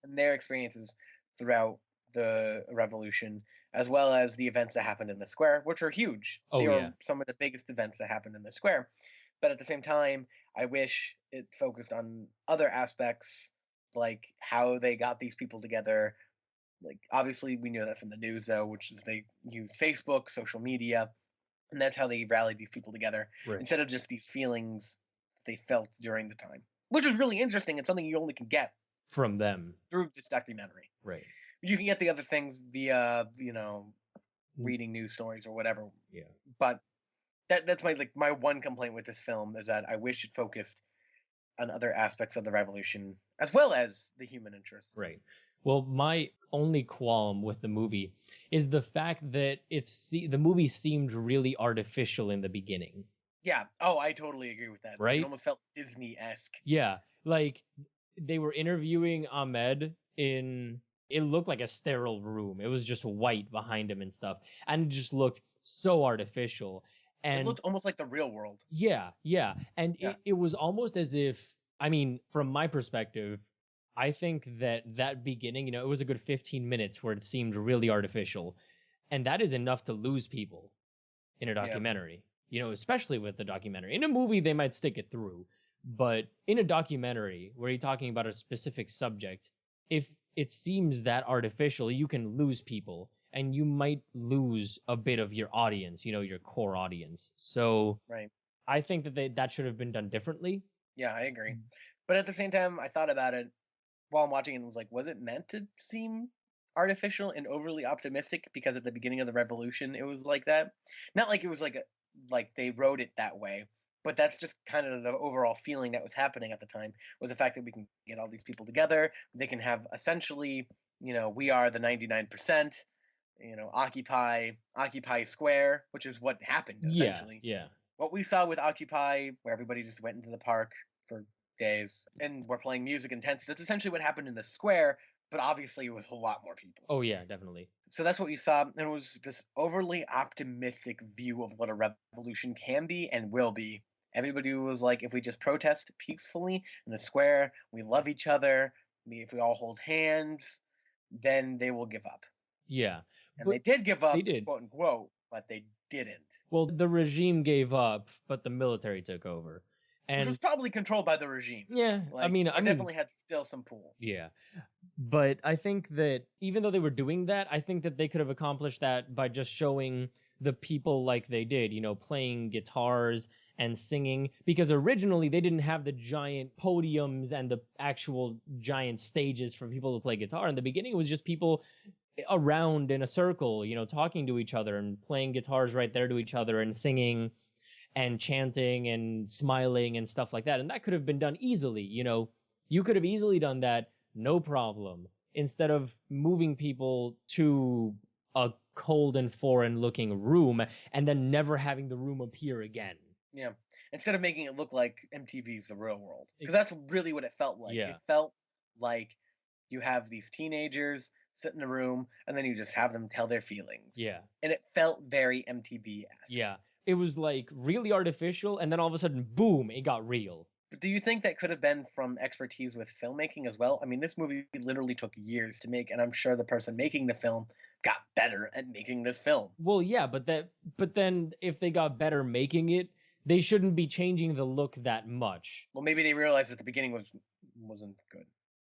And their experiences throughout the revolution, as well as the events that happened in the square, which are huge. Oh, they were some of the biggest events that happened in the square. But at the same time, I wish it focused on other aspects, like how they got these people together. Like, obviously, we know that from the news, though, which is they used Facebook, social media, and that's how they rallied these people together Right. instead of just these feelings they felt during the time, which is really interesting and something you only can get From them. through this documentary. Right. You can get the other things via, reading news stories or whatever. Yeah. But that's my one complaint with this film is that I wish it focused on other aspects of the revolution as well as the human interest. Right. Well, my only qualm with the movie is the fact that the movie seemed really artificial in the beginning. Yeah. Oh, I totally agree with that. Right? It almost felt Disney-esque. Yeah. Like they were interviewing Ahmed in it looked like a sterile room. It was just white behind him and stuff. And it just looked so artificial. And it looked almost like the real world. Yeah. And Yeah. it was almost as if, I mean, from my perspective, I think that beginning, it was a good 15 minutes where it seemed really artificial. And that is enough to lose people in a documentary, especially with the documentary. In a movie, they might stick it through. But in a documentary where you're talking about a specific subject, if it seems that artificial, you can lose people. And you might lose a bit of your audience, your core audience. So right. I think that should have been done differently. Yeah, I agree. But at the same time, I thought about it while I'm watching it and was like, was it meant to seem artificial and overly optimistic? Because at the beginning of the revolution, it was like that. Not like it was like they wrote it that way, but that's just kind of the overall feeling that was happening at the time, was the fact that we can get all these people together. They can have essentially, we are the 99%. Occupy Square, which is what happened essentially. Yeah. What we saw with Occupy, where everybody just went into the park for days and were playing music and tents, that's essentially what happened in the square, but obviously it was a lot more people. Oh yeah, definitely. So that's what we saw, and it was this overly optimistic view of what a revolution can be and will be. Everybody was like, if we just protest peacefully in the square, we love each other, if we all hold hands, then they will give up. Yeah. And they did give up, they did. quote unquote, but they didn't. Well, the regime gave up, but the military took over. And which was probably controlled by the regime. Yeah, I mean, definitely had still some pull. Yeah. But I think that even though they were doing that, I think that they could have accomplished that by just showing the people like they did, playing guitars and singing, because originally they didn't have the giant podiums and the actual giant stages for people to play guitar. In the beginning, it was just people around in a circle, talking to each other and playing guitars right there to each other and singing and chanting and smiling and stuff like that. And that could have been done easily, you could have easily done that, no problem, instead of moving people to a cold and foreign looking room and then never having the room appear again. Yeah. Instead of making it look like MTV's The Real World. Because that's really what it felt like. Yeah. It felt like you have these teenagers sit in a room and then you just have them tell their feelings. Yeah. And it felt very MTV-esque. Yeah. It was like really artificial, and then all of a sudden, boom, it got real. But do you think that could have been from expertise with filmmaking as well? I mean, this movie literally took years to make, and I'm sure the person making the film got better at making this film. Well, yeah, but then if they got better making it, they shouldn't be changing the look that much. Well, maybe they realized at the beginning wasn't good,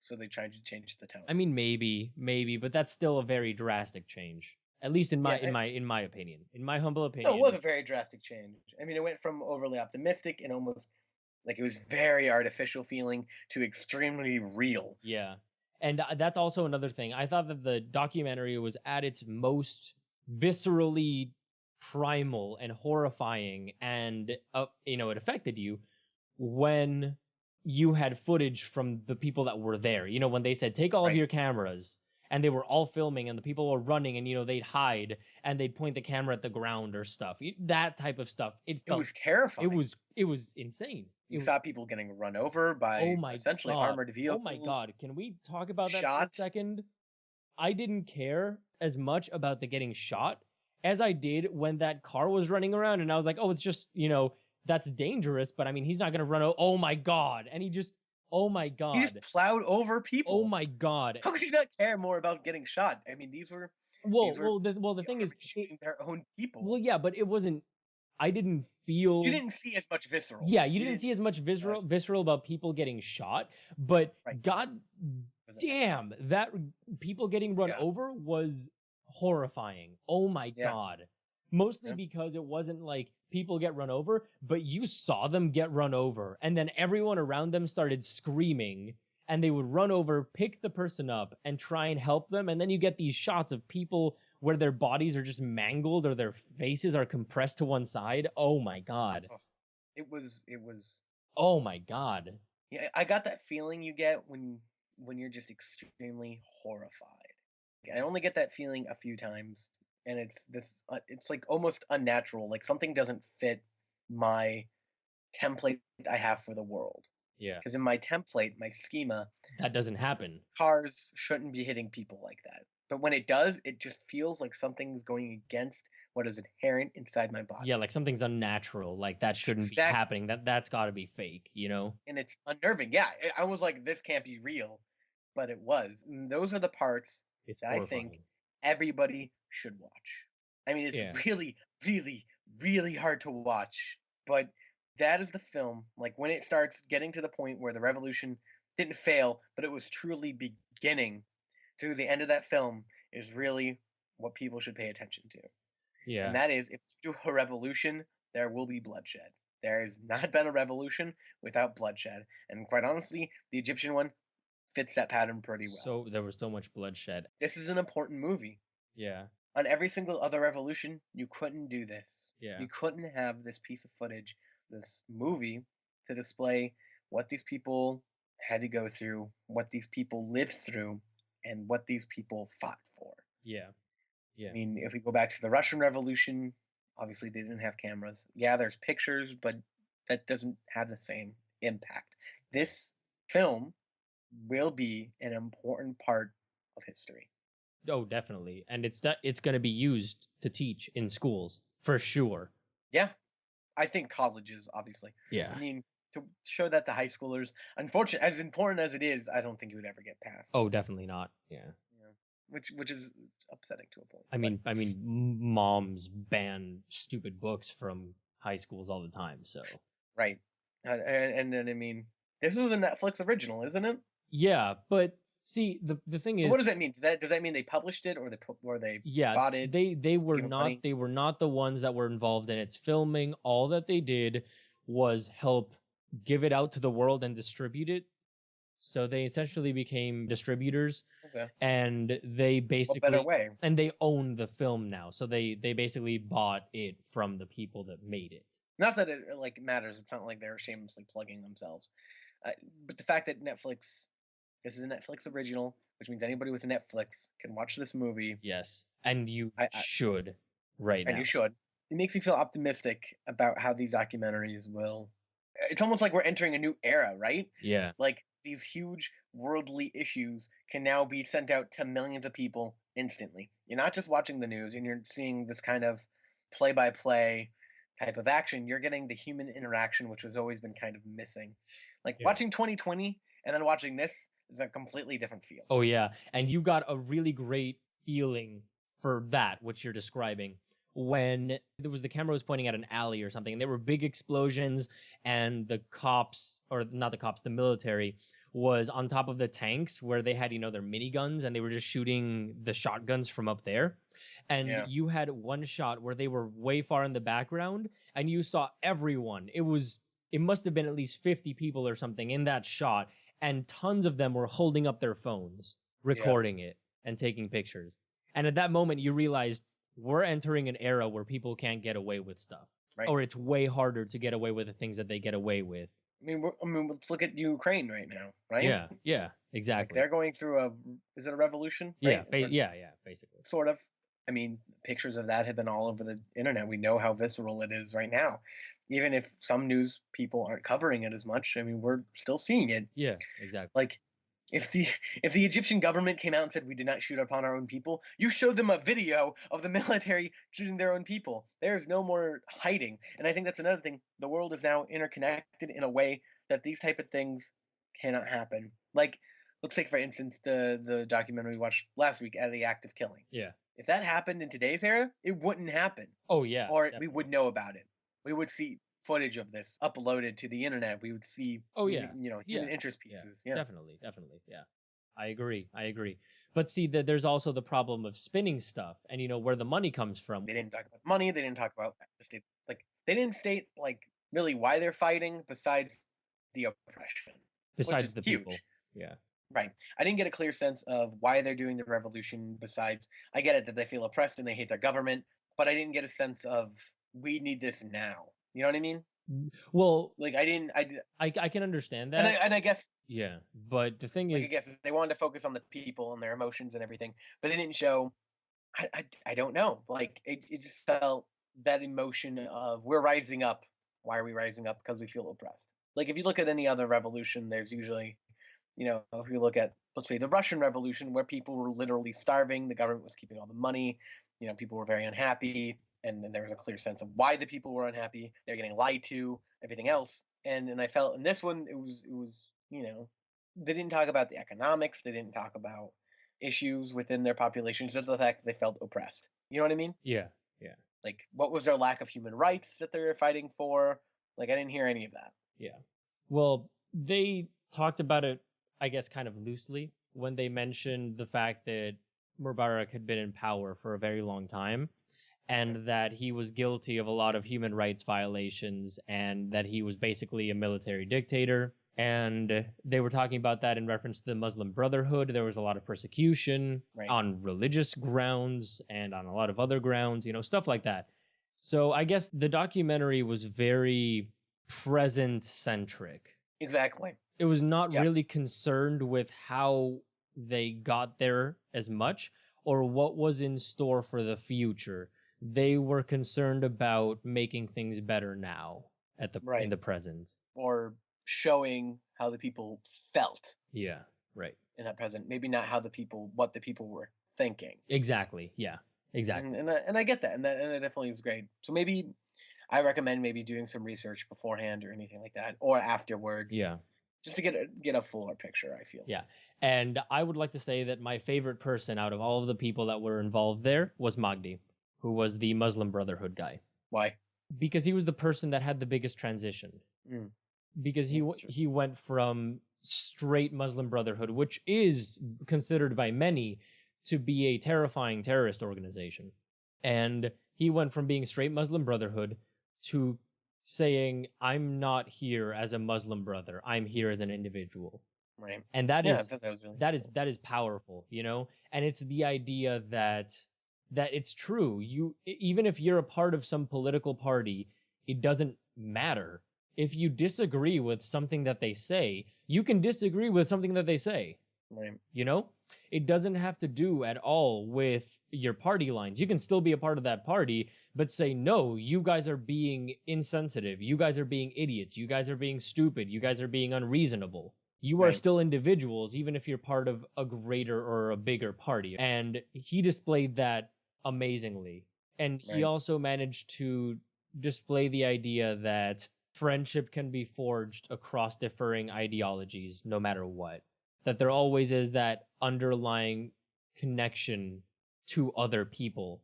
so they tried to change the tone. I mean, maybe, but that's still a very drastic change. At least in my opinion, in my humble opinion. No, it was a very drastic change. I mean, it went from overly optimistic and almost like it was very artificial feeling to extremely real. Yeah. And that's also another thing. I thought that the documentary was at its most viscerally primal and horrifying, and it affected you when you had footage from the people that were there. When they said, take all of your cameras, and they were all filming, and the people were running, and they'd hide and they'd point the camera at the ground or stuff. That type of stuff. It was terrifying. It was insane. You saw people getting run over by essentially armored vehicles. Oh my god! Can we talk about that for a second? I didn't care as much about the getting shot as I did when that car was running around, and I was like, oh, it's just that's dangerous, but I mean, he's not gonna run. Oh my god! And he just. Oh my god. He just plowed over people. Oh my god. How could you not care more about getting shot? I mean, these were the thing is their own people. Well, yeah, but it wasn't. I didn't feel. You didn't see as much visceral. Yeah, you didn't see as much visceral about people getting shot, but Right. god damn, that people getting run over was horrifying. Oh my god. Mostly because it wasn't like people get run over, but you saw them get run over, and then everyone around them started screaming, and they would run over, pick the person up, and try and help them, and then you get these shots of people where their bodies are just mangled or their faces are compressed to one side. Oh my god. It was. Oh my god. Yeah, I got that feeling you get when you're just extremely horrified. I only get that feeling a few times, and it's this. It's like almost unnatural. Like something doesn't fit my template I have for the world. Yeah. Because in my template, my schema, that doesn't happen. Cars shouldn't be hitting people like that. But when it does, it just feels like something's going against what is inherent inside my body. Yeah, like something's unnatural. Like that shouldn't be happening. That's got to be fake, you know? And it's unnerving. Yeah, I was like, this can't be real, but it was. And those are the parts that I think everybody should watch. I mean, it's really, really, really hard to watch, but that is the film. Like when it starts getting to the point where the revolution didn't fail, but it was truly beginning to the end of that film is really what people should pay attention to. Yeah. And that is, if you do a revolution, there will be bloodshed. There has not been a revolution without bloodshed. And quite honestly, the Egyptian one fits that pattern pretty well. So there was so much bloodshed. This is an important movie. Yeah. On every single other revolution, you couldn't do this. Yeah. You couldn't have this piece of footage, this movie, to display what these people had to go through, what these people lived through, and what these people fought for. Yeah. Yeah. I mean, if we go back to the Russian Revolution, obviously they didn't have cameras. Yeah, there's pictures, but that doesn't have the same impact. This film will be an important part of history. Oh, definitely. And it's going to be used to teach in schools, for sure. Yeah. I think colleges, obviously. Yeah. I mean, to show that to high schoolers, unfortunately, as important as it is, I don't think it would ever get passed. Oh, definitely not. Yeah. Which is upsetting to a point. I mean, moms ban stupid books from high schools all the time. So right, and then I mean, this was a Netflix original, isn't it? Yeah, but see, the thing is, what does that mean? Does that mean they published it or they bought it? They were not the ones that were involved in its filming. All that they did was help give it out to the world and distribute it. So they essentially became distributors, and they basically and they own the film now. So they basically bought it from the people that made it. Not that it like matters. It's not like they're shamelessly plugging themselves, but the fact that this is a Netflix original, which means anybody with a Netflix can watch this movie. Yes, and you should right now. And you should. It makes me feel optimistic about how these documentaries will. It's almost like we're entering a new era, right? Yeah. Like these huge worldly issues can now be sent out to millions of people instantly. You're not just watching the news and you're seeing this kind of play-by-play type of action. You're getting the human interaction, which has always been kind of missing. Like watching 2020 and then watching this is a completely different feel. Oh, yeah. And you got a really great feeling for that, which you're describing, when there was the camera was pointing at an alley or something, and there were big explosions, and the cops, or not the cops, the military was on top of the tanks where they had, their miniguns, and they were just shooting the shotguns from up there. And you had one shot where they were way far in the background, and you saw everyone. It must have been at least 50 people or something in that shot, and tons of them were holding up their phones, recording it and taking pictures. And at that moment, you realized we're entering an era where people can't get away with stuff, or it's way harder to get away with the things that they get away with. I mean, let's look at Ukraine right now, right? Yeah, exactly. Like they're going through is it a revolution? Right? Yeah, basically. Sort of. I mean, pictures of that have been all over the internet. We know how visceral it is right now. Even if some news people aren't covering it as much, I mean, we're still seeing it. Yeah, exactly. Like, if the Egyptian government came out and said we did not shoot upon our own people, you showed them a video of the military shooting their own people. There's no more hiding. And I think that's another thing. The world is now interconnected in a way that these type of things cannot happen. Like, let's take, for instance, the documentary we watched last week, The Act of Killing. Yeah. If that happened in today's era, it wouldn't happen. Oh, yeah. Or definitely. We would know about it. we would see footage of this uploaded to the internet. We would see, Oh yeah, human yeah, interest yeah, pieces. Yeah, definitely, definitely, yeah. I agree, I agree. But see, that there's also the problem of spinning stuff, and where the money comes from. they didn't talk about money. They didn't talk about the state. Like they didn't state really why they're fighting besides the oppression, which Besides is the people, huge. yeah, Right. I didn't get a clear sense of why they're doing the revolution besides I get it that they feel oppressed and they hate their government, but I didn't get a sense of we need this now. You know what I mean? well, Like I didn't I did, I can understand and that. I guess Yeah, but the thing I is, guess they wanted to focus on the people and their emotions and everything, but they didn't show I don't know. Like it just felt that emotion of we're rising up. Why are we rising up? Because we feel oppressed. Like if you look at any other revolution, there's usually, if you look at let's say the Russian Revolution, where people were literally starving, the government was keeping all the money, people were very unhappy, and then there was a clear sense of why the people were unhappy. They're getting lied to, everything else, and I felt in this one it was they didn't talk about the economics, they didn't talk about issues within their population, just the fact that they felt oppressed. You know what I mean? yeah, yeah, Like, what was their lack of human rights that they were fighting for? Like, I didn't hear any of that. yeah. Well, they talked about it, I guess, kind of loosely when they mentioned the fact that Mubarak had been in power for a very long time and that he was guilty of a lot of human rights violations and that he was basically a military dictator. And they were talking about that in reference to the Muslim Brotherhood. There was a lot of persecution Right. on religious grounds and on a lot of other grounds, stuff like that. So I guess the documentary was very present centric. Exactly. It was not Yeah. really concerned with how they got there as much or what was in store for the future. They were concerned about making things better now in Right. the present. Or showing how the people felt Yeah, right. in that present. Maybe not what the people were thinking. Exactly. Yeah, exactly. And I get that, and that definitely is great. So maybe I recommend maybe doing some research beforehand or anything like that, or afterwards. Yeah. Just to get a fuller picture, I feel. Yeah. And I would like to say that my favorite person out of all of the people that were involved there was Magdi, who was the Muslim Brotherhood guy. Why? Because he was the person that had the biggest transition. Mm. Because he went from straight Muslim Brotherhood, which is considered by many to be a terrifying terrorist organization. And he went from being straight Muslim Brotherhood to saying, I'm not here as a Muslim brother. I'm here as an individual. Right. And that Yeah, is that was really that cool. is that is powerful, And it's the idea that it's true. Even if you're a part of some political party, it doesn't matter. If you disagree with something that they say, you can disagree with something that they say. Right. It doesn't have to do at all with your party lines. You can still be a part of that party, but say, no, you guys are being insensitive. You guys are being idiots. You guys are being stupid. You guys are being unreasonable. You are Right. still individuals, even if you're part of a greater or a bigger party. And he displayed that amazingly. And he Right. also managed to display the idea that friendship can be forged across differing ideologies, no matter what. That there always is that underlying connection to other people,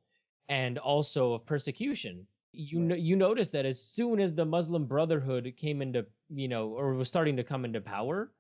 and also of persecution. You notice that as soon as the Muslim Brotherhood came into, or was starting to come into power,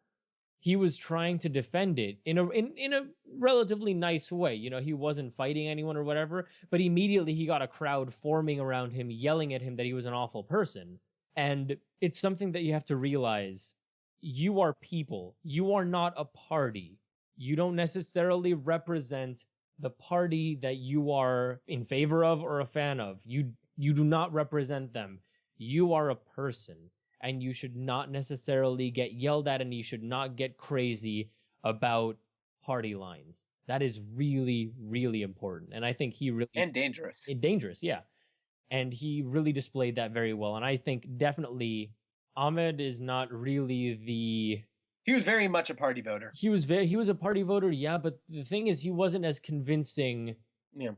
he was trying to defend it in a relatively nice way. He wasn't fighting anyone or whatever, but immediately he got a crowd forming around him, yelling at him that he was an awful person. And it's something that you have to realize. You are people. You are not a party. You don't necessarily represent the party that you are in favor of or a fan of. You do not represent them. You are a person, and you should not necessarily get yelled at, and you should not get crazy about party lines. That is really, really important. And I think he really... And dangerous. Dangerous, yeah. And he really displayed that very well. And I think definitely Ahmed is not really the... He was very much a party voter. He was a party voter, yeah, but the thing is he wasn't as convincing... Yeah.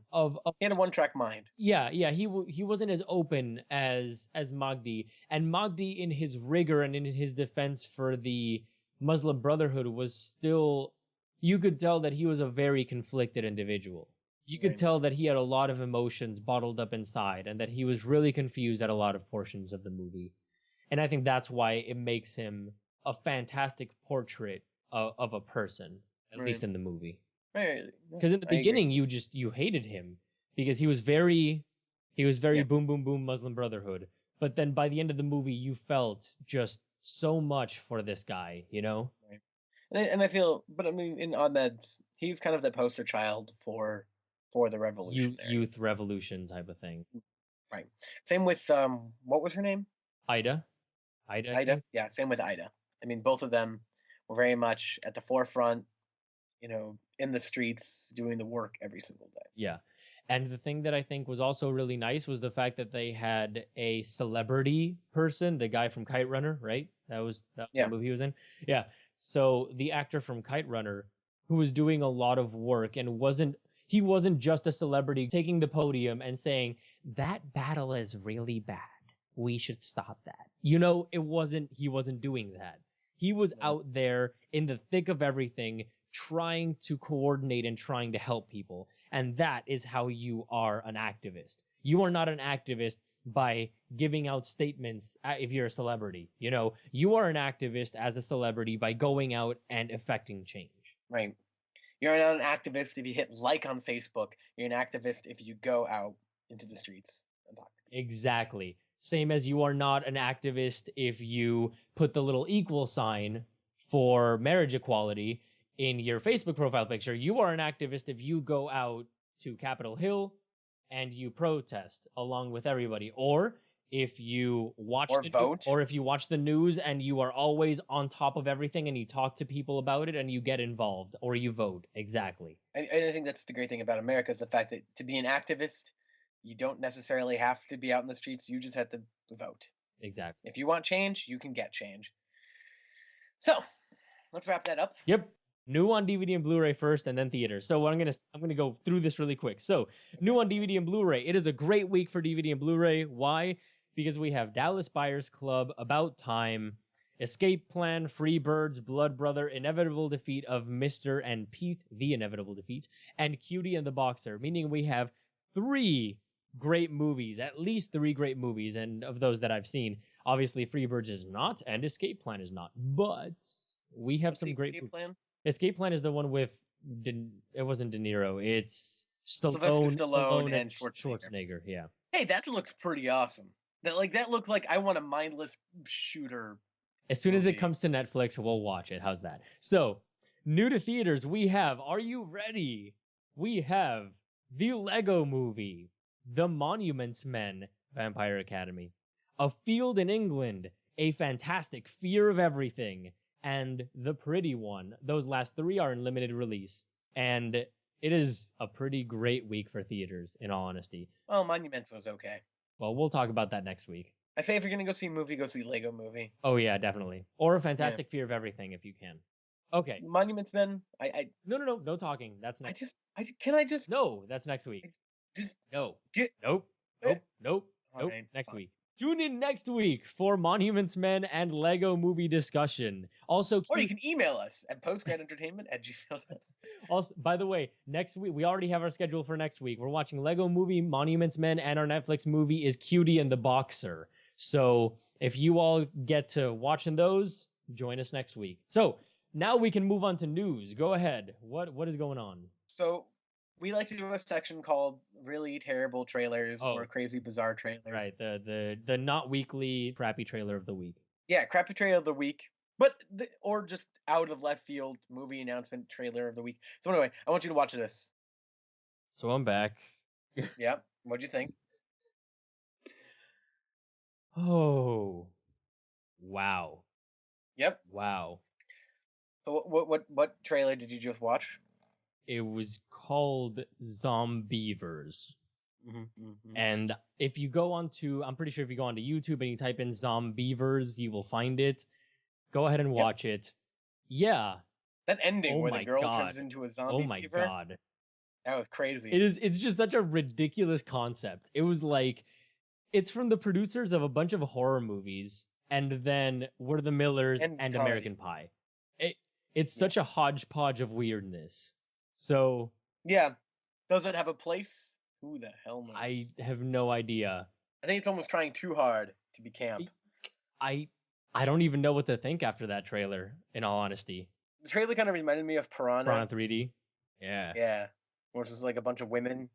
He had a one-track mind. Yeah, he wasn't as open as Magdi. And Magdi, in his rigor and in his defense for the Muslim Brotherhood, was still... You could tell that he was a very conflicted individual. You could Right. tell that he had a lot of emotions bottled up inside and that he was really confused at a lot of portions of the movie. And I think that's why it makes him a fantastic portrait of a person, at Right. least in the movie. Right. Because in the I agree. beginning, you hated him because he was very Yeah. boom boom boom Muslim Brotherhood. But then by the end of the movie, you felt just so much for this guy, you know? Right. And I feel, but I mean, in Ahmed's, he's kind of the poster child for the revolutionary. Youth revolution type of thing. Right. Same with what was her name? Ida, I Ida. think. Yeah. Same with Ida. I mean, both of them were very much at the forefront. In the streets doing the work every single day. Yeah. And the thing that I think was also really nice was the fact that they had a celebrity person, the guy from Kite Runner, right? That was the movie he was in. Yeah. So the actor from Kite Runner, who was doing a lot of work and wasn't just a celebrity taking the podium and saying, that battle is really bad. We should stop that. He wasn't doing that. He was out there in the thick of everything, trying to coordinate and trying to help people. And that is how you are an activist. You are not an activist by giving out statements if you're a celebrity. You are an activist as a celebrity by going out and effecting change. Right. You're not an activist if you hit like on Facebook. You're an activist if you go out into the streets and talk to people. Exactly. Same as you are not an activist if you put the little equal sign for marriage equality in your Facebook profile picture. You are an activist if you go out to Capitol Hill and you protest along with everybody, or if you watch if you watch the news and you are always on top of everything and you talk to people about it and you get involved, or you vote. Exactly. I think that's the great thing about America is the fact that to be an activist, you don't necessarily have to be out in the streets. You just have to vote. Exactly. If you want change, you can get change. So let's wrap that up. Yep. New on DVD and Blu-ray first, and then theaters. So I'm gonna go through this really quick. So new on DVD and Blu-ray. It is a great week for DVD and Blu-ray. Why? Because we have Dallas Buyers Club, About Time, Escape Plan, Freebirds, Blood Brother, Inevitable Defeat of Mr. and Pete, The Inevitable Defeat, and Cutie and the Boxer. Meaning we have 3 great movies, at least 3 great movies, and of those that I've seen, obviously Freebirds is not, and Escape Plan is not, but we have some great. Escape Plan? Escape Plan is the one with it wasn't De Niro. It's Stallone and Schwarzenegger. Yeah. Hey, that looked pretty awesome. That looked like I want a mindless shooter. As soon as it comes to Netflix, we'll watch it. How's that? So, new to theaters, we have. Are you ready? We have the Lego Movie, The Monuments Men, Vampire Academy, A Field in England, A Fantastic Fear of Everything, and The Pretty One. Those last 3 are in limited release, and it is a pretty great week for theaters, in all honesty. Well, Monuments was okay. Well, we'll talk about that next week. I say if you're gonna go see a movie, go see Lego Movie. Oh yeah, definitely. Or A Fantastic Fear of Everything if you can. Okay. Monuments Men. No talking. That's next. No, that's next week. Nope. Right, next week. Tune in next week for Monuments Men and Lego Movie discussion. Also, or you can email us at postgradentertainment@gmail.com. Also, by the way, next week we already have our schedule for next week. We're watching Lego Movie, Monuments Men, and our Netflix movie is Cutie and the Boxer. So if you all get to watching those, join us next week. So now we can move on to news. Go ahead. What is going on? So we like to do a section called really terrible trailers or crazy bizarre trailers. Right, the not weekly crappy trailer of the week. Yeah, crappy trailer of the week. Or just out of left field movie announcement trailer of the week. So anyway, I want you to watch this. So I'm back. Yeah, what'd you think? Oh, wow. Yep. Wow. So what trailer did you just watch? It was called Zombeavers. And if you go onto, I'm pretty sure if you go onto YouTube and you type in Zombeavers, you will find it. Go ahead and watch it. Yeah. That ending where the girl turns into a zombie. Oh my god. That was crazy. It's just such a ridiculous concept. It was like, it's from the producers of a bunch of horror movies, and then We're the Millers and American Pie. It's such a hodgepodge of weirdness. So yeah, Does it have a place? Who the hell knows? I have no idea. I think it's almost trying too hard to be camp. I don't even know what to think after that trailer, in all honesty. The trailer kind of reminded me of Piranha 3D. Yeah. Yeah. Where it's just like a bunch of women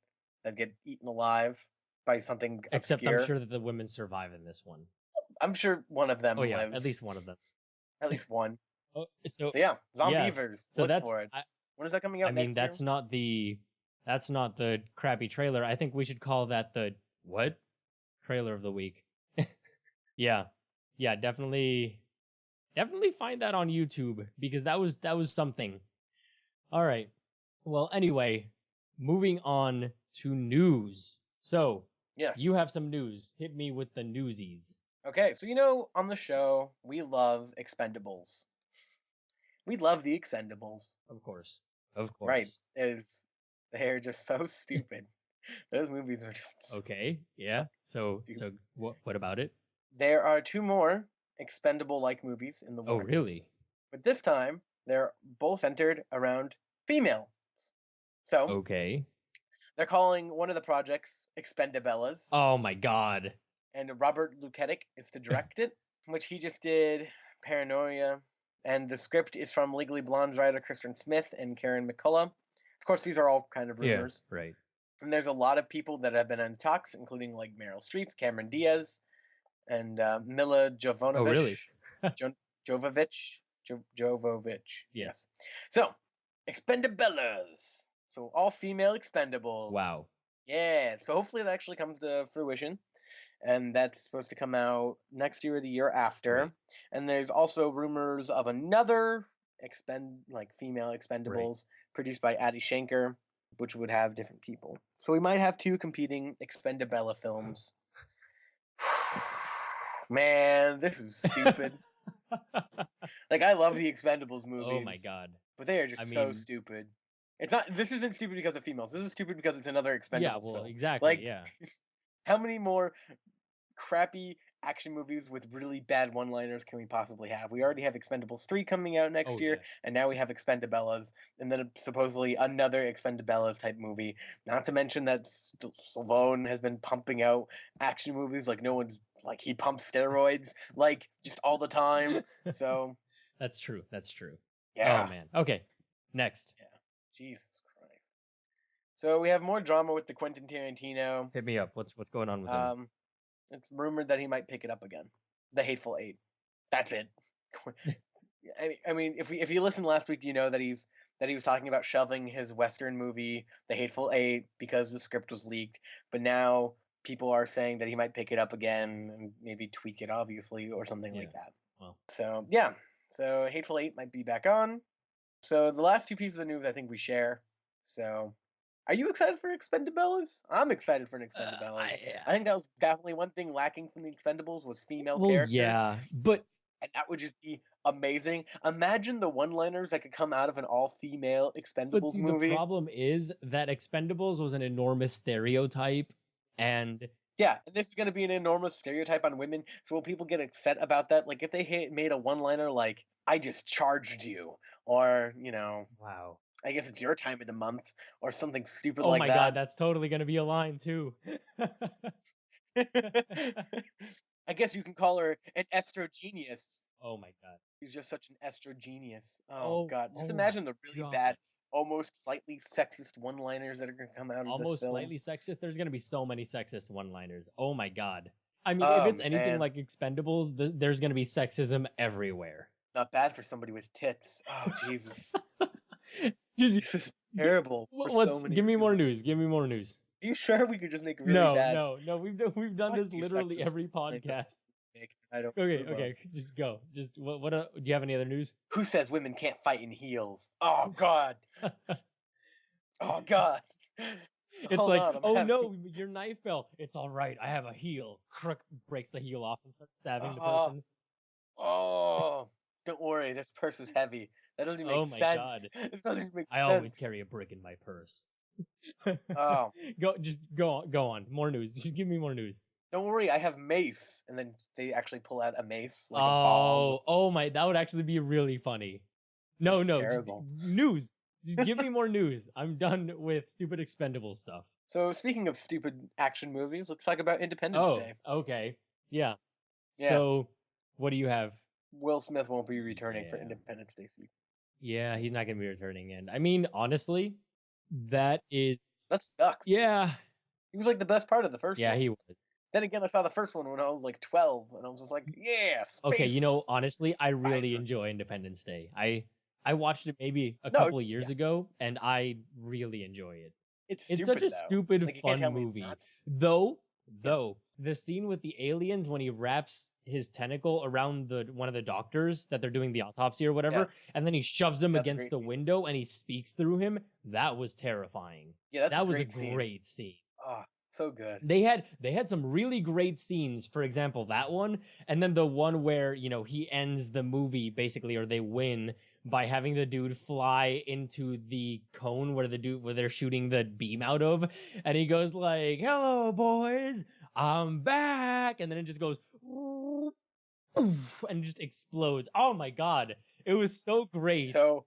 that get eaten alive by something Except obscure. I'm sure that the women survive in this one. I'm sure one of them lives. At least one of them. At least one. So yeah, Zombeavers. Yes. So Look for it. When is that coming out? I mean, next year? that's not the crappy trailer. I think we should call that the what? Trailer of the week. Yeah. Yeah, definitely find that on YouTube because that was something. All right. Well, anyway, moving on to news. So, yes. You have some news. Hit me with the newsies. Okay, so on the show, we love Expendables. We love the Expendables. Of course. Of course. Right. They're just so stupid. Those movies are just okay. Yeah. So what about it? There are 2 more Expendable-like movies in the works. Oh, really? But this time, they're both centered around females. So okay, they're calling one of the projects Expendabellas. Oh my god! And Robert Luketic is to direct it, which he just did Paranoia. And the script is from Legally Blonde's writer Kristen Smith and Karen McCullough. Of course, these are all kind of rumors. Yeah, right. And there's a lot of people that have been in talks, including like Meryl Streep, Cameron Diaz, and Mila Jovovich. Oh, really? Jovovich. Yes. So, Expendabellas. So, all female Expendables. Wow. Yeah. So, hopefully that actually comes to fruition. And that's supposed to come out next year or the year after. Right. And there's also rumors of another female Expendables produced by Addie Shanker, which would have different people. So, we might have 2 competing Expendabella films. Man, this is stupid. I love the Expendables movies. Oh my god. But they are just so stupid. This isn't stupid because of females. This is stupid because it's another Expendables film. Exactly, yeah. How many more crappy action movies with really bad one-liners can we possibly have? We already have Expendables 3 coming out next year, and now we have Expendabellas, and then supposedly another Expendabellas type movie. Not to mention that Stallone has been pumping out action movies like no one's he pumps steroids just all the time. So that's true. Yeah. Oh man. Okay. Next. Yeah. Jesus Christ. So we have more drama with the Quentin Tarantino. Hit me up. What's going on with him? It's rumored that he might pick it up again. The Hateful Eight. That's it. I mean, if you listened last week, you know that he was talking about shelving his Western movie, The Hateful Eight, because the script was leaked. But now people are saying that he might pick it up again and maybe tweak it, obviously, or something like that. Well. So, yeah. So, Hateful Eight might be back on. So, the last 2 pieces of news I think we share. So, are you excited for Expendabellas? I'm excited for an Expendabellas. I think that was definitely one thing lacking from the Expendables was female characters. Yeah, but... And that would just be amazing. Imagine the one-liners that could come out of an all-female Expendables movie. The problem is that Expendables was an enormous stereotype. And yeah, this is going to be an enormous stereotype on women. So will people get upset about that? If they made a one-liner like, I just charged you, or, wow, I guess it's your time of the month, or something stupid like that. Oh my god, that's totally going to be a line, too. I guess you can call her an estrogenius. Oh my god. She's just such an estrogenius. Oh god. Just imagine the really bad, almost slightly sexist one-liners that are going to come out of this film. Almost slightly sexist? There's going to be so many sexist one-liners. Oh my god. I mean, if it's anything like Expendables, there's going to be sexism everywhere. Not bad for somebody with tits. Oh, Jesus. This is terrible. Give me more news. Are you sure we could just make really bad? No. We've done this literally every podcast. I don't. Okay. Just go. Just what? Do you have any other news? Who says women can't fight in heels? Oh God. Oh God. It's no, your knife fell. It's all right. I have a heel. Crook breaks the heel off and starts stabbing the person. Oh, don't worry. This purse is heavy. That doesn't make sense. God. This doesn't make sense. I always carry a brick in my purse. Oh. Go on. More news. Just give me more news. Don't worry, I have mace. And then they actually pull out a mace. A ball. Oh my, that would actually be really funny. No, terrible. News. Just give me more news. I'm done with stupid Expendable stuff. So speaking of stupid action movies, let's talk about Independence Day. Okay. Yeah. Yeah. So, what do you have? Will Smith won't be returning for Independence Day season. Yeah, he's not going to be returning. And I mean, honestly, that sucks. Yeah. He was like the best part of the first one. Yeah, he was. Then again, I saw the first one when I was like 12, and I was just like, yeah, space. Okay, you know, honestly, I really enjoy Independence Day. I watched it maybe a couple of years ago, and I really enjoy it. It's such a stupid, fun movie. Though, the scene with the aliens when he wraps his tentacle around one of the doctors that they're doing the autopsy or whatever, and then he shoves him against the window and he speaks through him, that was terrifying. Yeah, that was a great scene. Oh, so good. They had some really great scenes. For example, that one, and then the one where, you know, he ends the movie basically, or they win by having the dude fly into the cone where they're shooting the beam out of, and he goes like, "Hello, boys, I'm back," and then it just goes and just explodes. Oh my god, it was so great. So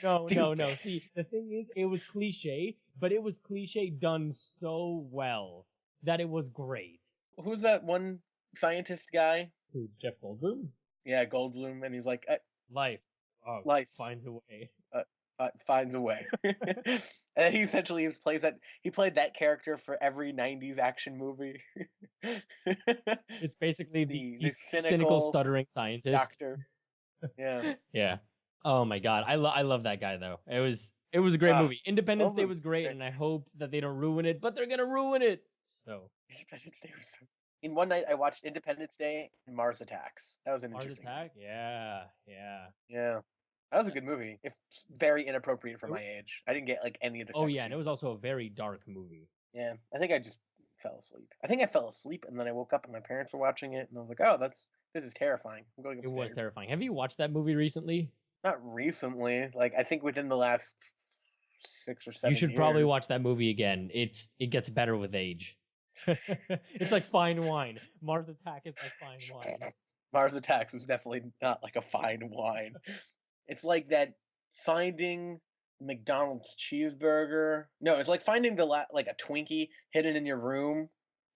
no. See, the thing is, it was cliche, but it was cliche done so well that it was great. Who's that one scientist guy? Who, Jeff Goldblum? Yeah, Goldblum, and he's like, life finds a way. Finds a way. And he essentially he played that character for every 90s action movie. It's basically the cynical stuttering scientist. Doctor. Yeah. Yeah. Oh my god, I love that guy though. It was a great movie. Independence Day was great, and I hope that they don't ruin it, but they're gonna ruin it. So Independence Day was so. In one night, I watched Independence Day and Mars Attacks. That was an interesting. Mars Attack, yeah. That was a good movie. If very inappropriate for my age. I didn't get like any of the. Oh yeah, and it was also a very dark movie. Yeah, I think I just fell asleep. I think I fell asleep, and then I woke up, and my parents were watching it, and I was like, "Oh, this is terrifying." I'm going upstairs. It was terrifying. Have you watched that movie recently? Not recently. Like, I think within the last 6 or 7 years. You should probably watch that movie again. It gets better with age. It's like fine wine. Mars Attack is like fine wine. Mars Attacks is definitely not like a fine wine. It's like that finding McDonald's cheeseburger. No, it's like finding like a Twinkie hidden in your room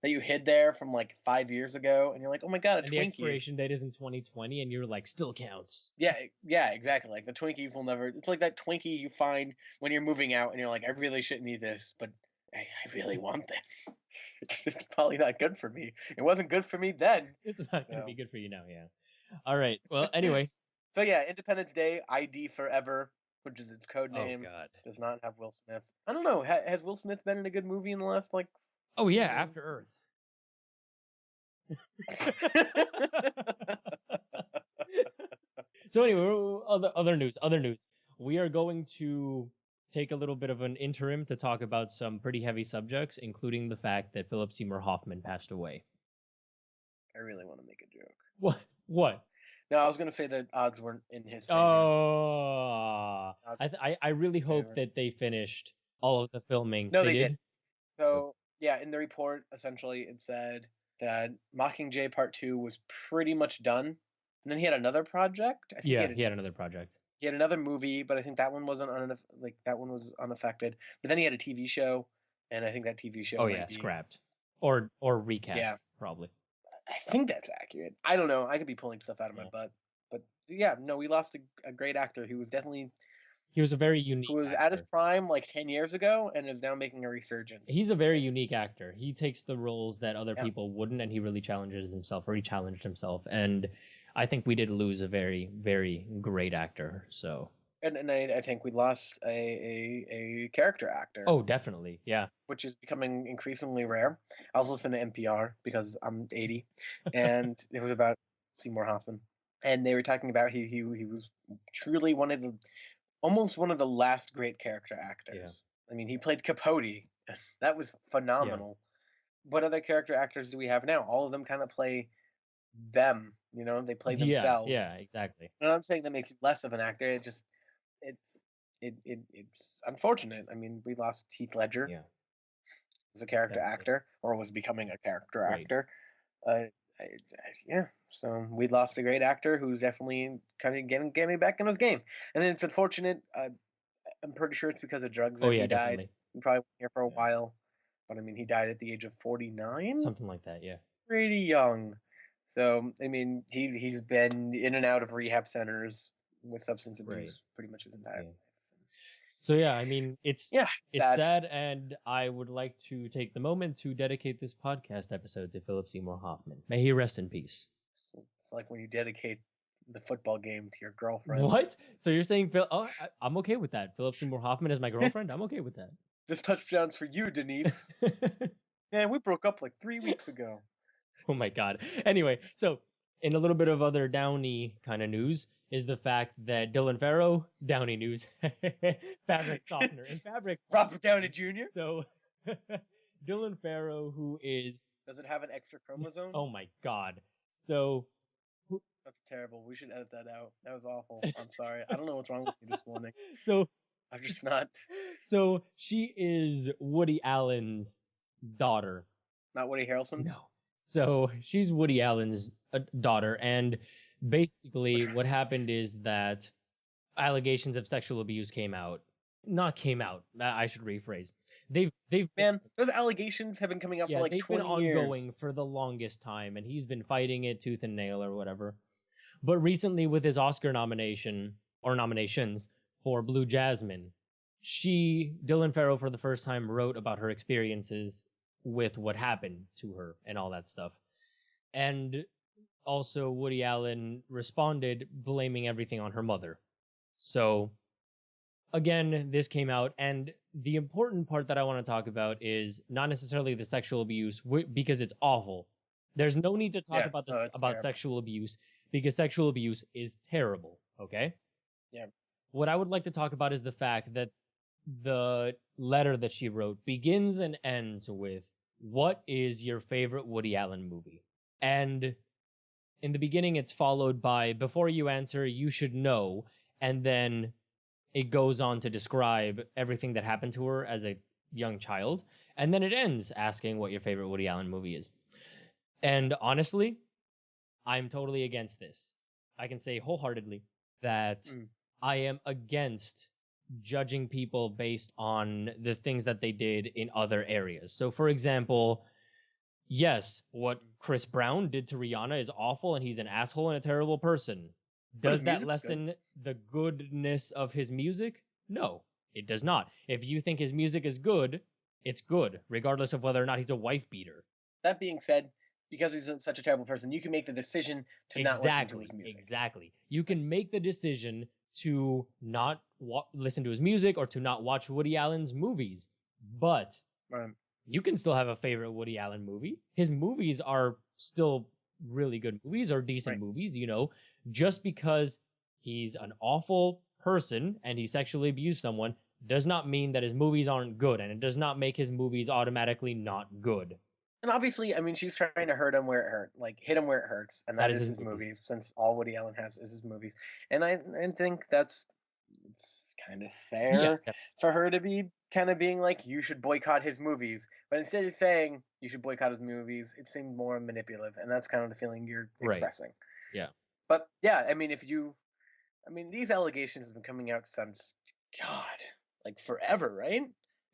that you hid there from like 5 years ago, and you're like, oh my god, a Twinkie. The expiration date is in 2020, and you're like, still counts. Yeah, exactly. Like the Twinkies will never. It's like that Twinkie you find when you're moving out, and you're like, I really shouldn't eat this, but I really want this. It's just probably not good for me. It wasn't good for me then. It's not going to be good for you now, yeah. All right. Well, anyway. So yeah, Independence Day, ID Forever, which is its code name, does not have Will Smith. I don't know. Has Will Smith been in a good movie in the last like? Oh yeah, After Earth. So anyway, other news. We are going to take a little bit of an interim to talk about some pretty heavy subjects, including the fact that Philip Seymour Hoffman passed away. I really want to make a joke. What? No, I was going to say that odds weren't in his favor. Oh, I really hope that they finished all of the filming. No, they did. So, yeah, in the report, essentially, it said that Mockingjay Part 2 was pretty much done. And then he had another project. He had another project. He had another movie, but I think that one wasn't that one was unaffected. But then he had a TV show, and I think that TV show scrapped or recast, probably. I think that's accurate. I don't know. I could be pulling stuff out of my butt, but yeah, no, we lost a great actor who was definitely. He was a very unique. Who was at his prime like 10 years ago, and is now making a resurgence. He's a very unique actor. He takes the roles that other people wouldn't, and he really challenges himself, or he challenged himself. And I think we did lose a very, very great actor. So. And I think we lost a character actor. Oh, definitely, yeah. Which is becoming increasingly rare. I was listening to NPR because I'm 80, and it was about Seymour Hoffman, and they were talking about he was truly almost one of the last great character actors. Yeah. I mean, he played Capote. That was phenomenal. Yeah. What other character actors do we have now? All of them kind of play them. You know, they play themselves. Yeah, exactly. And I'm saying that makes you less of an actor. It just it's unfortunate. I mean, we lost Heath Ledger. Yeah. Was a character actor, or was becoming a character actor. So we lost a great actor who's definitely kind of getting me back in his game. And it's unfortunate. I'm pretty sure it's because of drugs Oh that yeah, he died. definitely. He probably went here for a Yeah. while, but I mean, he died at the age of 49, Something like that, yeah. pretty young. So I mean, he's been in and out of rehab centers with substance Right. abuse pretty much his entire Yeah. life. So yeah, I mean, it's Yeah, it's sad. sad, and I would like to take the moment to dedicate this podcast episode to Philip Seymour Hoffman. May he rest in peace. It's like when you dedicate the football game to your girlfriend. What? So you're saying Phil? Oh, I'm okay with that. Philip Seymour Hoffman is my girlfriend. I'm okay with that. This touchdown's for you, Denise. Man, we broke up like 3 weeks ago. Oh my god. Anyway, so in a little bit of other Downey kind of news is the fact that Dylan Farrow, Downey news, fabric softener and fabric. Robert Downey Jr. So Dylan Farrow, who is, Does it have an extra chromosome? oh my god. So That's terrible. We should edit that out. That was awful. I'm sorry. I don't know what's wrong with me this morning. so I'm just not. so she is Woody Allen's daughter. Not Woody Harrelson? No. So she's Woody Allen's daughter, and basically what happened is that allegations of sexual abuse came out. Not came out. I should rephrase. They've Man, those allegations have been coming out for like they've 20 been ongoing years. for the longest time, and he's been fighting it tooth and nail or whatever. But recently, with his Oscar nomination or nominations for Blue Jasmine, Dylan Farrow, for the first time wrote about her experiences with what happened to her and all that stuff. And also Woody Allen responded blaming everything on her mother. So again, this came out, and the important part that I want to talk about is not necessarily the sexual abuse because it's awful. There's no need to talk about this about sexual abuse because sexual abuse is terrible, okay? Yeah. What I would like to talk about is the fact that the letter that she wrote begins and ends with, "What is your favorite Woody Allen movie?" And in the beginning, it's followed by, "Before you answer, you should know," and then it goes on to describe everything that happened to her as a young child, and then it ends asking what your favorite Woody Allen movie is. And honestly, I'm totally against this. I can say wholeheartedly that I am against judging people based on the things that they did in other areas. So, for example, yes, what Chris Brown did to Rihanna is awful, and he's an asshole and a terrible person. Does that lessen the goodness of his music? No, it does not. If you think his music is good, it's good, regardless of whether or not he's a wife beater. That being said, because he's such a terrible person, you can make the decision to not listen to his music. Exactly. You can make the decision to not listen to his music or to not watch Woody Allen's movies, but you can still have a favorite Woody Allen movie. His movies are still really good movies or decent movies, you know. Just because he's an awful person and he sexually abused someone does not mean that his movies aren't good, and it does not make his movies automatically not good. And obviously, I mean, she's trying to hit him where it hurts, and that is his movies, since all Woody Allen has is his movies. And I think it's kind of fair for her to be kind of being like, you should boycott his movies. But instead of saying you should boycott his movies, it seemed more manipulative, and that's kind of the feeling you're expressing. Yeah. But yeah, I mean, these allegations have been coming out since, God, like forever, right?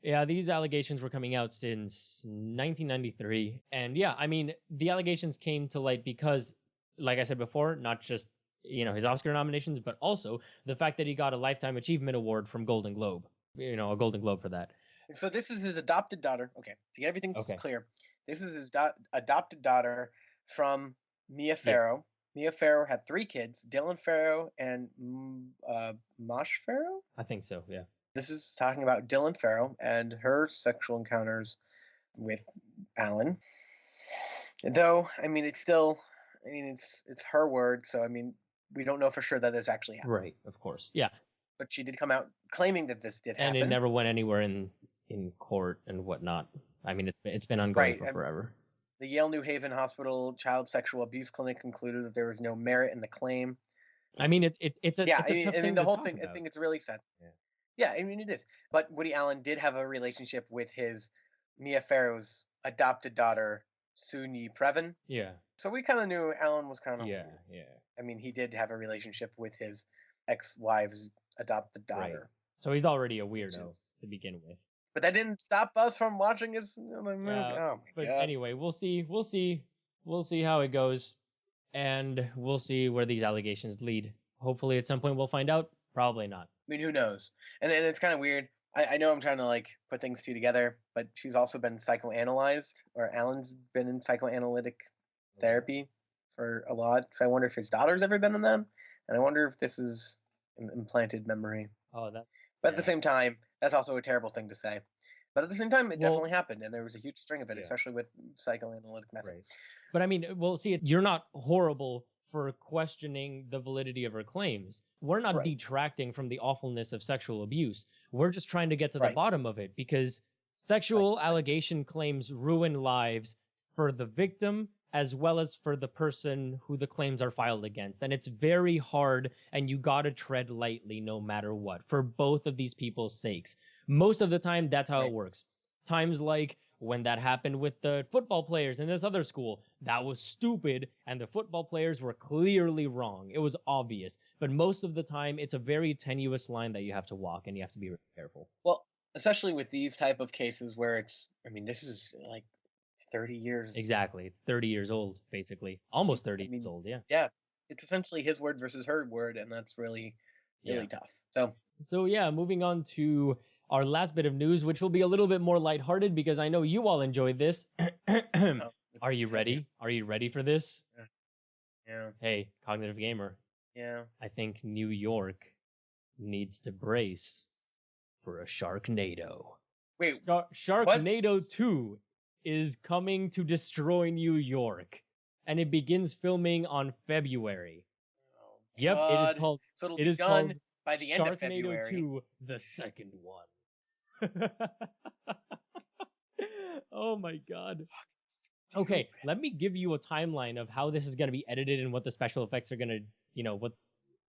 Yeah, these allegations were coming out since 1993. And yeah, I mean, the allegations came to light because, like I said before, not just, you know, his Oscar nominations, but also the fact that he got a Lifetime Achievement Award from Golden Globe. You know, a Golden Globe for that. So this is his adopted daughter. Okay, to get everything clear, this is his adopted daughter from Mia Farrow. Yeah. Mia Farrow had 3 kids, Dylan Farrow and Mosh Farrow? I think so, yeah. This is talking about Dylan Farrow and her sexual encounters with Alan. Though, I mean, it's her word, so I mean, we don't know for sure that this actually happened. Right, of course. Yeah. But she did come out claiming that this did happen. And it never went anywhere in court and whatnot. I mean, it's been ongoing for forever. The Yale New Haven Hospital Child Sexual Abuse Clinic concluded that there was no merit in the claim. I mean, it's a tough thing. I mean, the whole thing. I think it's really sad. Yeah, I mean it is. But Woody Allen did have a relationship with his Mia Farrow's adopted daughter, Soon-Yi Previn. Yeah. So we kind of knew Allen was kind of. Yeah. I mean, he did have a relationship with his ex-wife's adopted daughter. So he's already a which weirdo is. to begin with. But that didn't stop us from watching his movie. Yeah, Oh my but god. anyway, we'll see how it goes, and we'll see where these allegations lead. Hopefully, at some point, we'll find out. Probably not. I mean, who knows? And it's kind of weird. I know I'm trying to like put things two together, but she's also been psychoanalyzed, or Alan's been in psychoanalytic therapy for a lot. So I wonder if his daughter's ever been in them, and I wonder if this is an implanted memory. Oh, that's. But at the same time, that's also a terrible thing to say. But at the same time, it definitely happened, and there was a huge string of it, especially with psychoanalytic method. Right. But I mean, well, see, you're not horrible for questioning the validity of her claims. We're not detracting from the awfulness of sexual abuse. We're just trying to get to the bottom of it, because sexual allegation claims ruin lives for the victim as well as for the person who the claims are filed against. And it's very hard, and you gotta tread lightly no matter what, for both of these people's sakes. Most of the time, that's how it works. Times like when that happened with the football players in this other school, that was stupid, and the football players were clearly wrong. It was obvious. But most of the time, it's a very tenuous line that you have to walk, and you have to be really careful. Well, especially with these type of cases where it's, I mean, this is like 30 years. Exactly. It's 30 years old, basically. Almost 30 years old, yeah. Yeah. It's essentially his word versus her word, and that's really, really tough. So yeah, moving on to our last bit of news, which will be a little bit more lighthearted because I know you all enjoyed this. Are you ready? Are you ready for this? Yeah. Hey, Cognitive Gamer. Yeah. I think New York needs to brace for a Sharknado. Wait, Sharknado what? 2 is coming to destroy New York, and it begins filming on February. Oh, yep, it is called. So it'll it be is done called by the end of February. Sharknado 2, the second one. Oh my god. Okay, let me give you a timeline of how this is going to be edited and what the special effects are going to, what.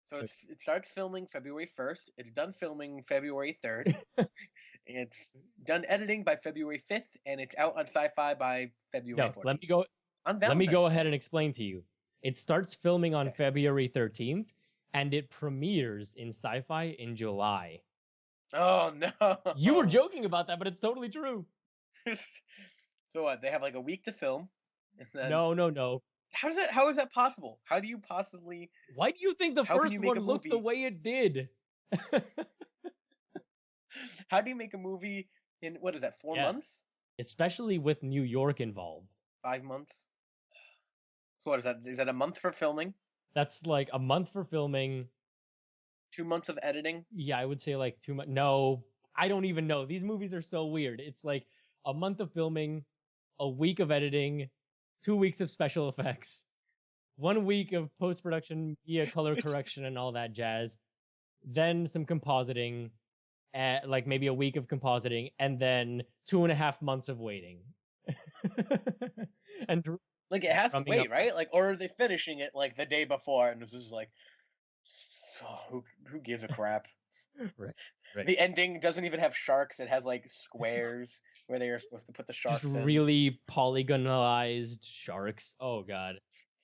So it starts filming February 1st. It's done filming February 3rd. It's done editing by February 5th, and it's out on Sci-Fi by February 14th. Let me go ahead and explain to you. It starts filming on February 13th, and it premieres in Sci-Fi in July. Oh no! You were joking about that, but it's totally true. So what? They have like a week to film. And then... No. How is that possible? How do you possibly? Why do you think the first one looked the way it did? How do you make a movie in, what is that, 4 months? Especially with New York involved. 5 months? So what is that? Is that a month for filming? That's like a month for filming. 2 months of editing? Yeah, I would say like 2 months. No, I don't even know. These movies are so weird. It's like a month of filming, a week of editing, 2 weeks of special effects, 1 week of post-production, color correction and all that jazz, then some compositing, like maybe a week of compositing, and then 2.5 months of waiting. And like it has to wait, right? Like, or are they finishing it like the day before? And this is like, who gives a crap? Right. The ending doesn't even have sharks. It has like squares where they are supposed to put the sharks. Just really polygonalized sharks. Oh god.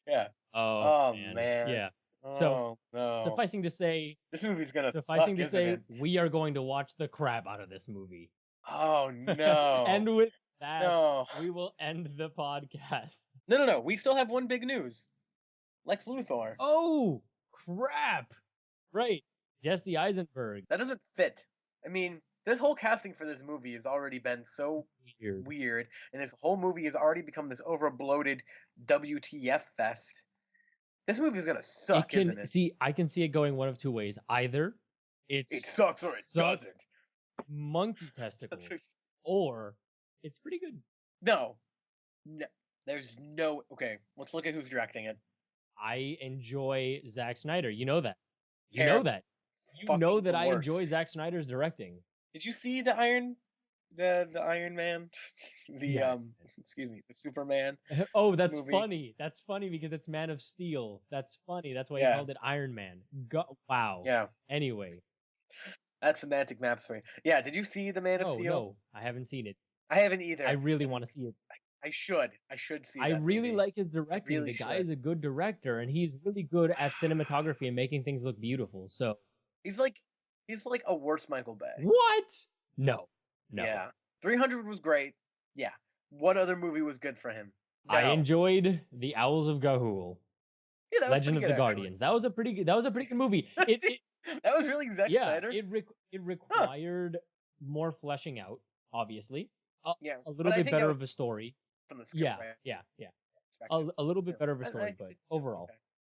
Yeah. Oh man. Yeah. So no. Sufficing to say, this movie's gonna. Sufficing to say, we are going to watch the crap out of this movie. Oh no. And with that, we will end the podcast. No. We still have one big news. Lex Luthor. Oh crap! Right, Jesse Eisenberg. That doesn't fit. I mean, this whole casting for this movie has already been so weird, and this whole movie has already become this over-bloated WTF fest. This movie's gonna suck, isn't it? See, I can see it going one of two ways. Either it sucks or it doesn't. Monkey testicles. Or it's pretty good. No. There's no... Okay, let's look at who's directing it. I enjoy Zack Snyder. You know that. You Terrible. know that. You know that I enjoy Zack Snyder's directing. Did you see the Iron Man? Excuse me, the Superman. Oh, that's movie. Funny. That's funny because it's Man of Steel. That's funny. That's why he called it Iron Man. Wow. Yeah. Anyway. That's semantic maps for you. Yeah, did you see the Man of Steel? No, I haven't seen it. I haven't either. I really want to see it. I should see it. I really like his directing. The guy is a good director, and he's really good at cinematography and making things look beautiful. So he's like He's like a worse Michael Bay. What? No. Yeah. 300 was great. Yeah. What other movie was good for him? No. I enjoyed The Owls of Ga'Hoole. Yeah, that was Legend pretty of good, the actually. Guardians. That was a pretty good movie. That was really Zack Snyder. It required more fleshing out, obviously. Yeah, a little bit better of a story. From the script, yeah. A little bit better of a story, but overall.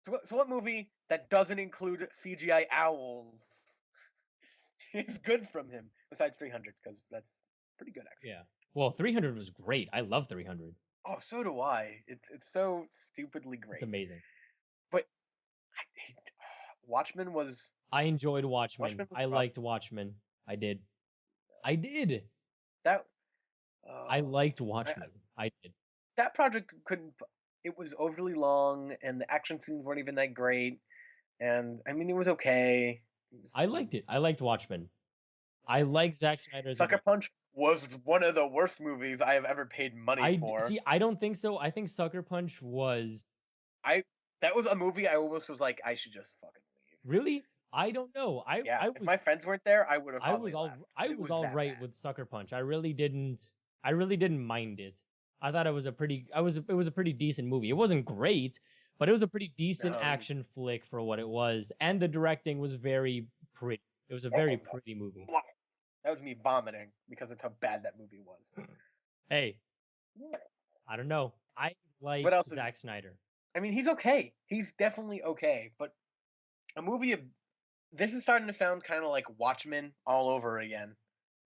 Okay. So what movie that doesn't include CGI owls is good from him besides 300? Because that's pretty good, actually. Yeah. Well, 300 was great. I love 300. Oh, so do I. It's so stupidly great. It's amazing. But Watchmen was. I enjoyed Watchmen. I liked Watchmen. I did. That. I liked Watchmen. I did. That project couldn't. It was overly long, and the action scenes weren't even that great. And I mean, it was okay. I liked it. I liked Watchmen. I like Zack Snyder's. Sucker Punch was one of the worst movies I have ever paid money for. See, I don't think so. I think Sucker Punch was. That was a movie I almost was like, I should just fucking leave. Really? I don't know. If my friends weren't there, I would have. I was all right with Sucker Punch. I really didn't mind it. I thought it was a pretty decent movie. It wasn't great, but it was a pretty decent action flick for what it was, and the directing was very pretty. It was a very pretty movie. That was me vomiting because that's how bad that movie was. Hey, I don't know. I like Zack Snyder. I mean, he's okay. He's definitely okay, but a movie of this is starting to sound kind of like Watchmen all over again.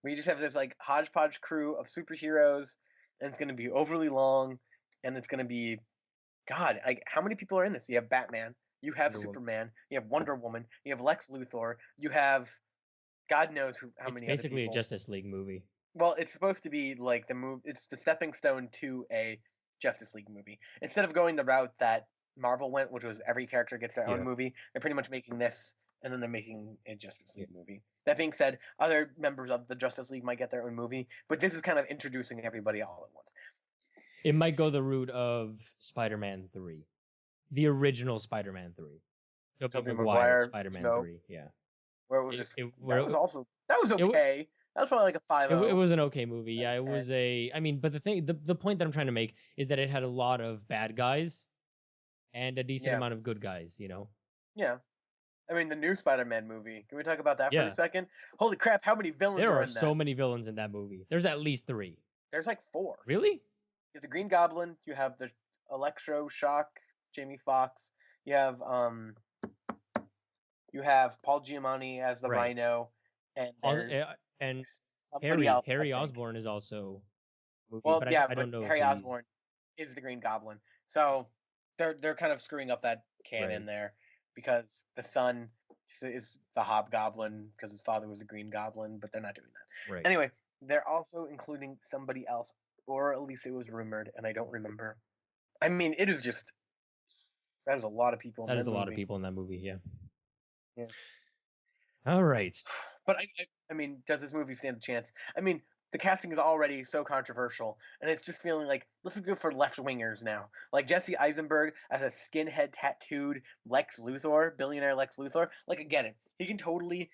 We just have this like hodgepodge crew of superheroes, and it's going to be overly long, and it's going to be, God, like how many people are in this? You have Batman, you have Superman, you have Wonder Woman, you have Lex Luthor, you have God knows how many. It's basically a Justice League movie. Well, it's supposed to be like it's the stepping stone to a Justice League movie. Instead of going the route that Marvel went, which was every character gets their own movie, they're pretty much making this, and then they're making a Justice League movie. That being said, other members of the Justice League might get their own movie, but this is kind of introducing everybody all at once. It might go the route of Spider-Man 3. The original Spider-Man 3. So Tobey Maguire, Spider-Man 3, yeah. Where it was that was okay. That was probably like a 5-0. It was an okay movie. Yeah, it was but the point that I'm trying to make is that it had a lot of bad guys and a decent amount of good guys, you know? Yeah. I mean, the new Spider-Man movie. Can we talk about that for a second? Holy crap, how many villains are in that? There are so many villains in that movie. There's at least 3. There's like 4. Really? You have the Green Goblin, you have the Electro Shock, Jamie Foxx, you have Paul Giamatti as the Rhino, and Harry Osborn is also movie, but I don't know. Harry Osborn is the Green Goblin, so they're kind of screwing up that canon there because the son is the Hobgoblin because his father was the Green Goblin, but they're not doing that. Right. Anyway, they're also including somebody else, or at least it was rumored, and I don't remember. I mean, it is just that is a lot of people. That is a lot of people in that movie. Yeah. Yeah. All right. But I mean, does this movie stand a chance? I mean, the casting is already so controversial, and it's just feeling like this is good for left-wingers now. Like Jesse Eisenberg as a skinhead tattooed Lex Luthor, billionaire Lex Luthor. Like, I get it. He can totally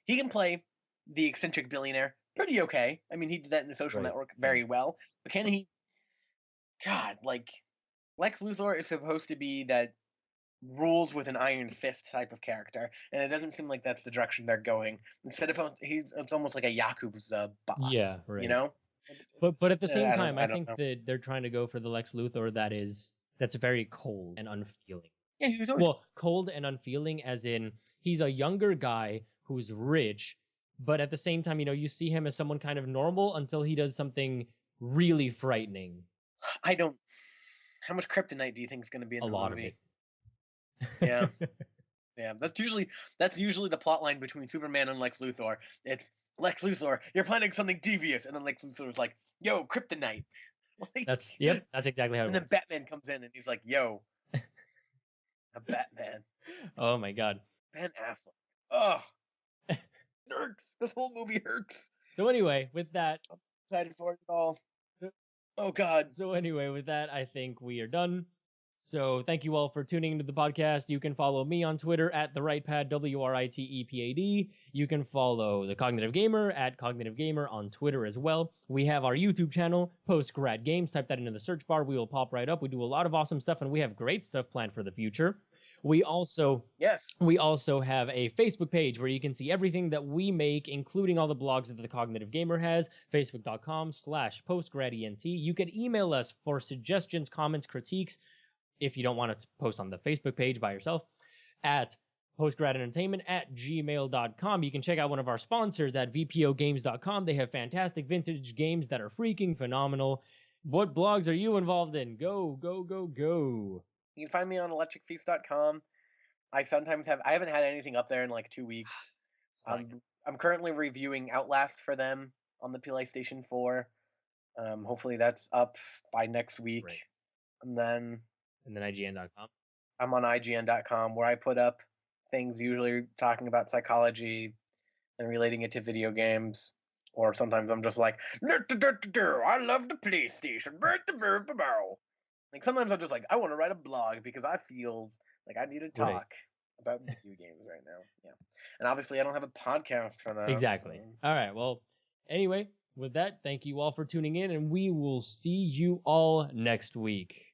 he can play the eccentric billionaire pretty okay. I mean, he did that in The Social Network very well. But can he? God, like, Lex Luthor is supposed to be that rules with an iron fist type of character, and it doesn't seem like that's the direction they're going. Instead of it's almost like a Yakuza boss. Yeah, right. You know. But at the same time, I think that they're trying to go for the Lex Luthor that's very cold and unfeeling. Yeah, he was always cold and unfeeling, as in he's a younger guy who's rich, but at the same time, you see him as someone kind of normal until he does something really frightening. How much kryptonite do you think is going to be in the movie? A lot of it. Yeah. Yeah, that's usually the plot line between Superman and Lex Luthor. It's Lex Luthor, you're planning something devious, and then Lex Luthor's like, "Yo, kryptonite." Like, that's exactly how it works. And then Batman comes in and he's like, "Yo, a Batman." Oh my God. Ben Affleck. Oh, it hurts. This whole movie hurts. So anyway, with that, I'm excited for it all. Oh God. So anyway, with that, I think we are done. So thank you all for tuning into the podcast. You can follow me on Twitter at TheRightPad, WRITEPAD. You can follow The Cognitive Gamer at Cognitive Gamer on Twitter as well. We have our YouTube channel, PostGrad Games. Type that into the search bar. We will pop right up. We do a lot of awesome stuff, and we have great stuff planned for the future. We also have a Facebook page where you can see everything that we make, including all the blogs that the Cognitive Gamer has, facebook.com/postgradent. You can email us for suggestions, comments, critiques, if you don't want to post on the Facebook page by yourself, at postgradentertainment@gmail.com. You can check out one of our sponsors at vpogames.com. They have fantastic vintage games that are freaking phenomenal. What blogs are you involved in? Go, go, go, go. You can find me on electricfeast.com. I haven't had anything up there in like 2 weeks. I'm currently reviewing Outlast for them on the PlayStation 4. Hopefully that's up by next week. Right. And then IGN.com. I'm on IGN.com, where I put up things usually talking about psychology and relating it to video games. Or sometimes I'm just like, I love the PlayStation. Like sometimes I'm just like, I want to write a blog because I feel like I need to talk about video games right now. Yeah. And obviously I don't have a podcast for that. Exactly. So. All right. Well, anyway, with that, thank you all for tuning in, and we will see you all next week.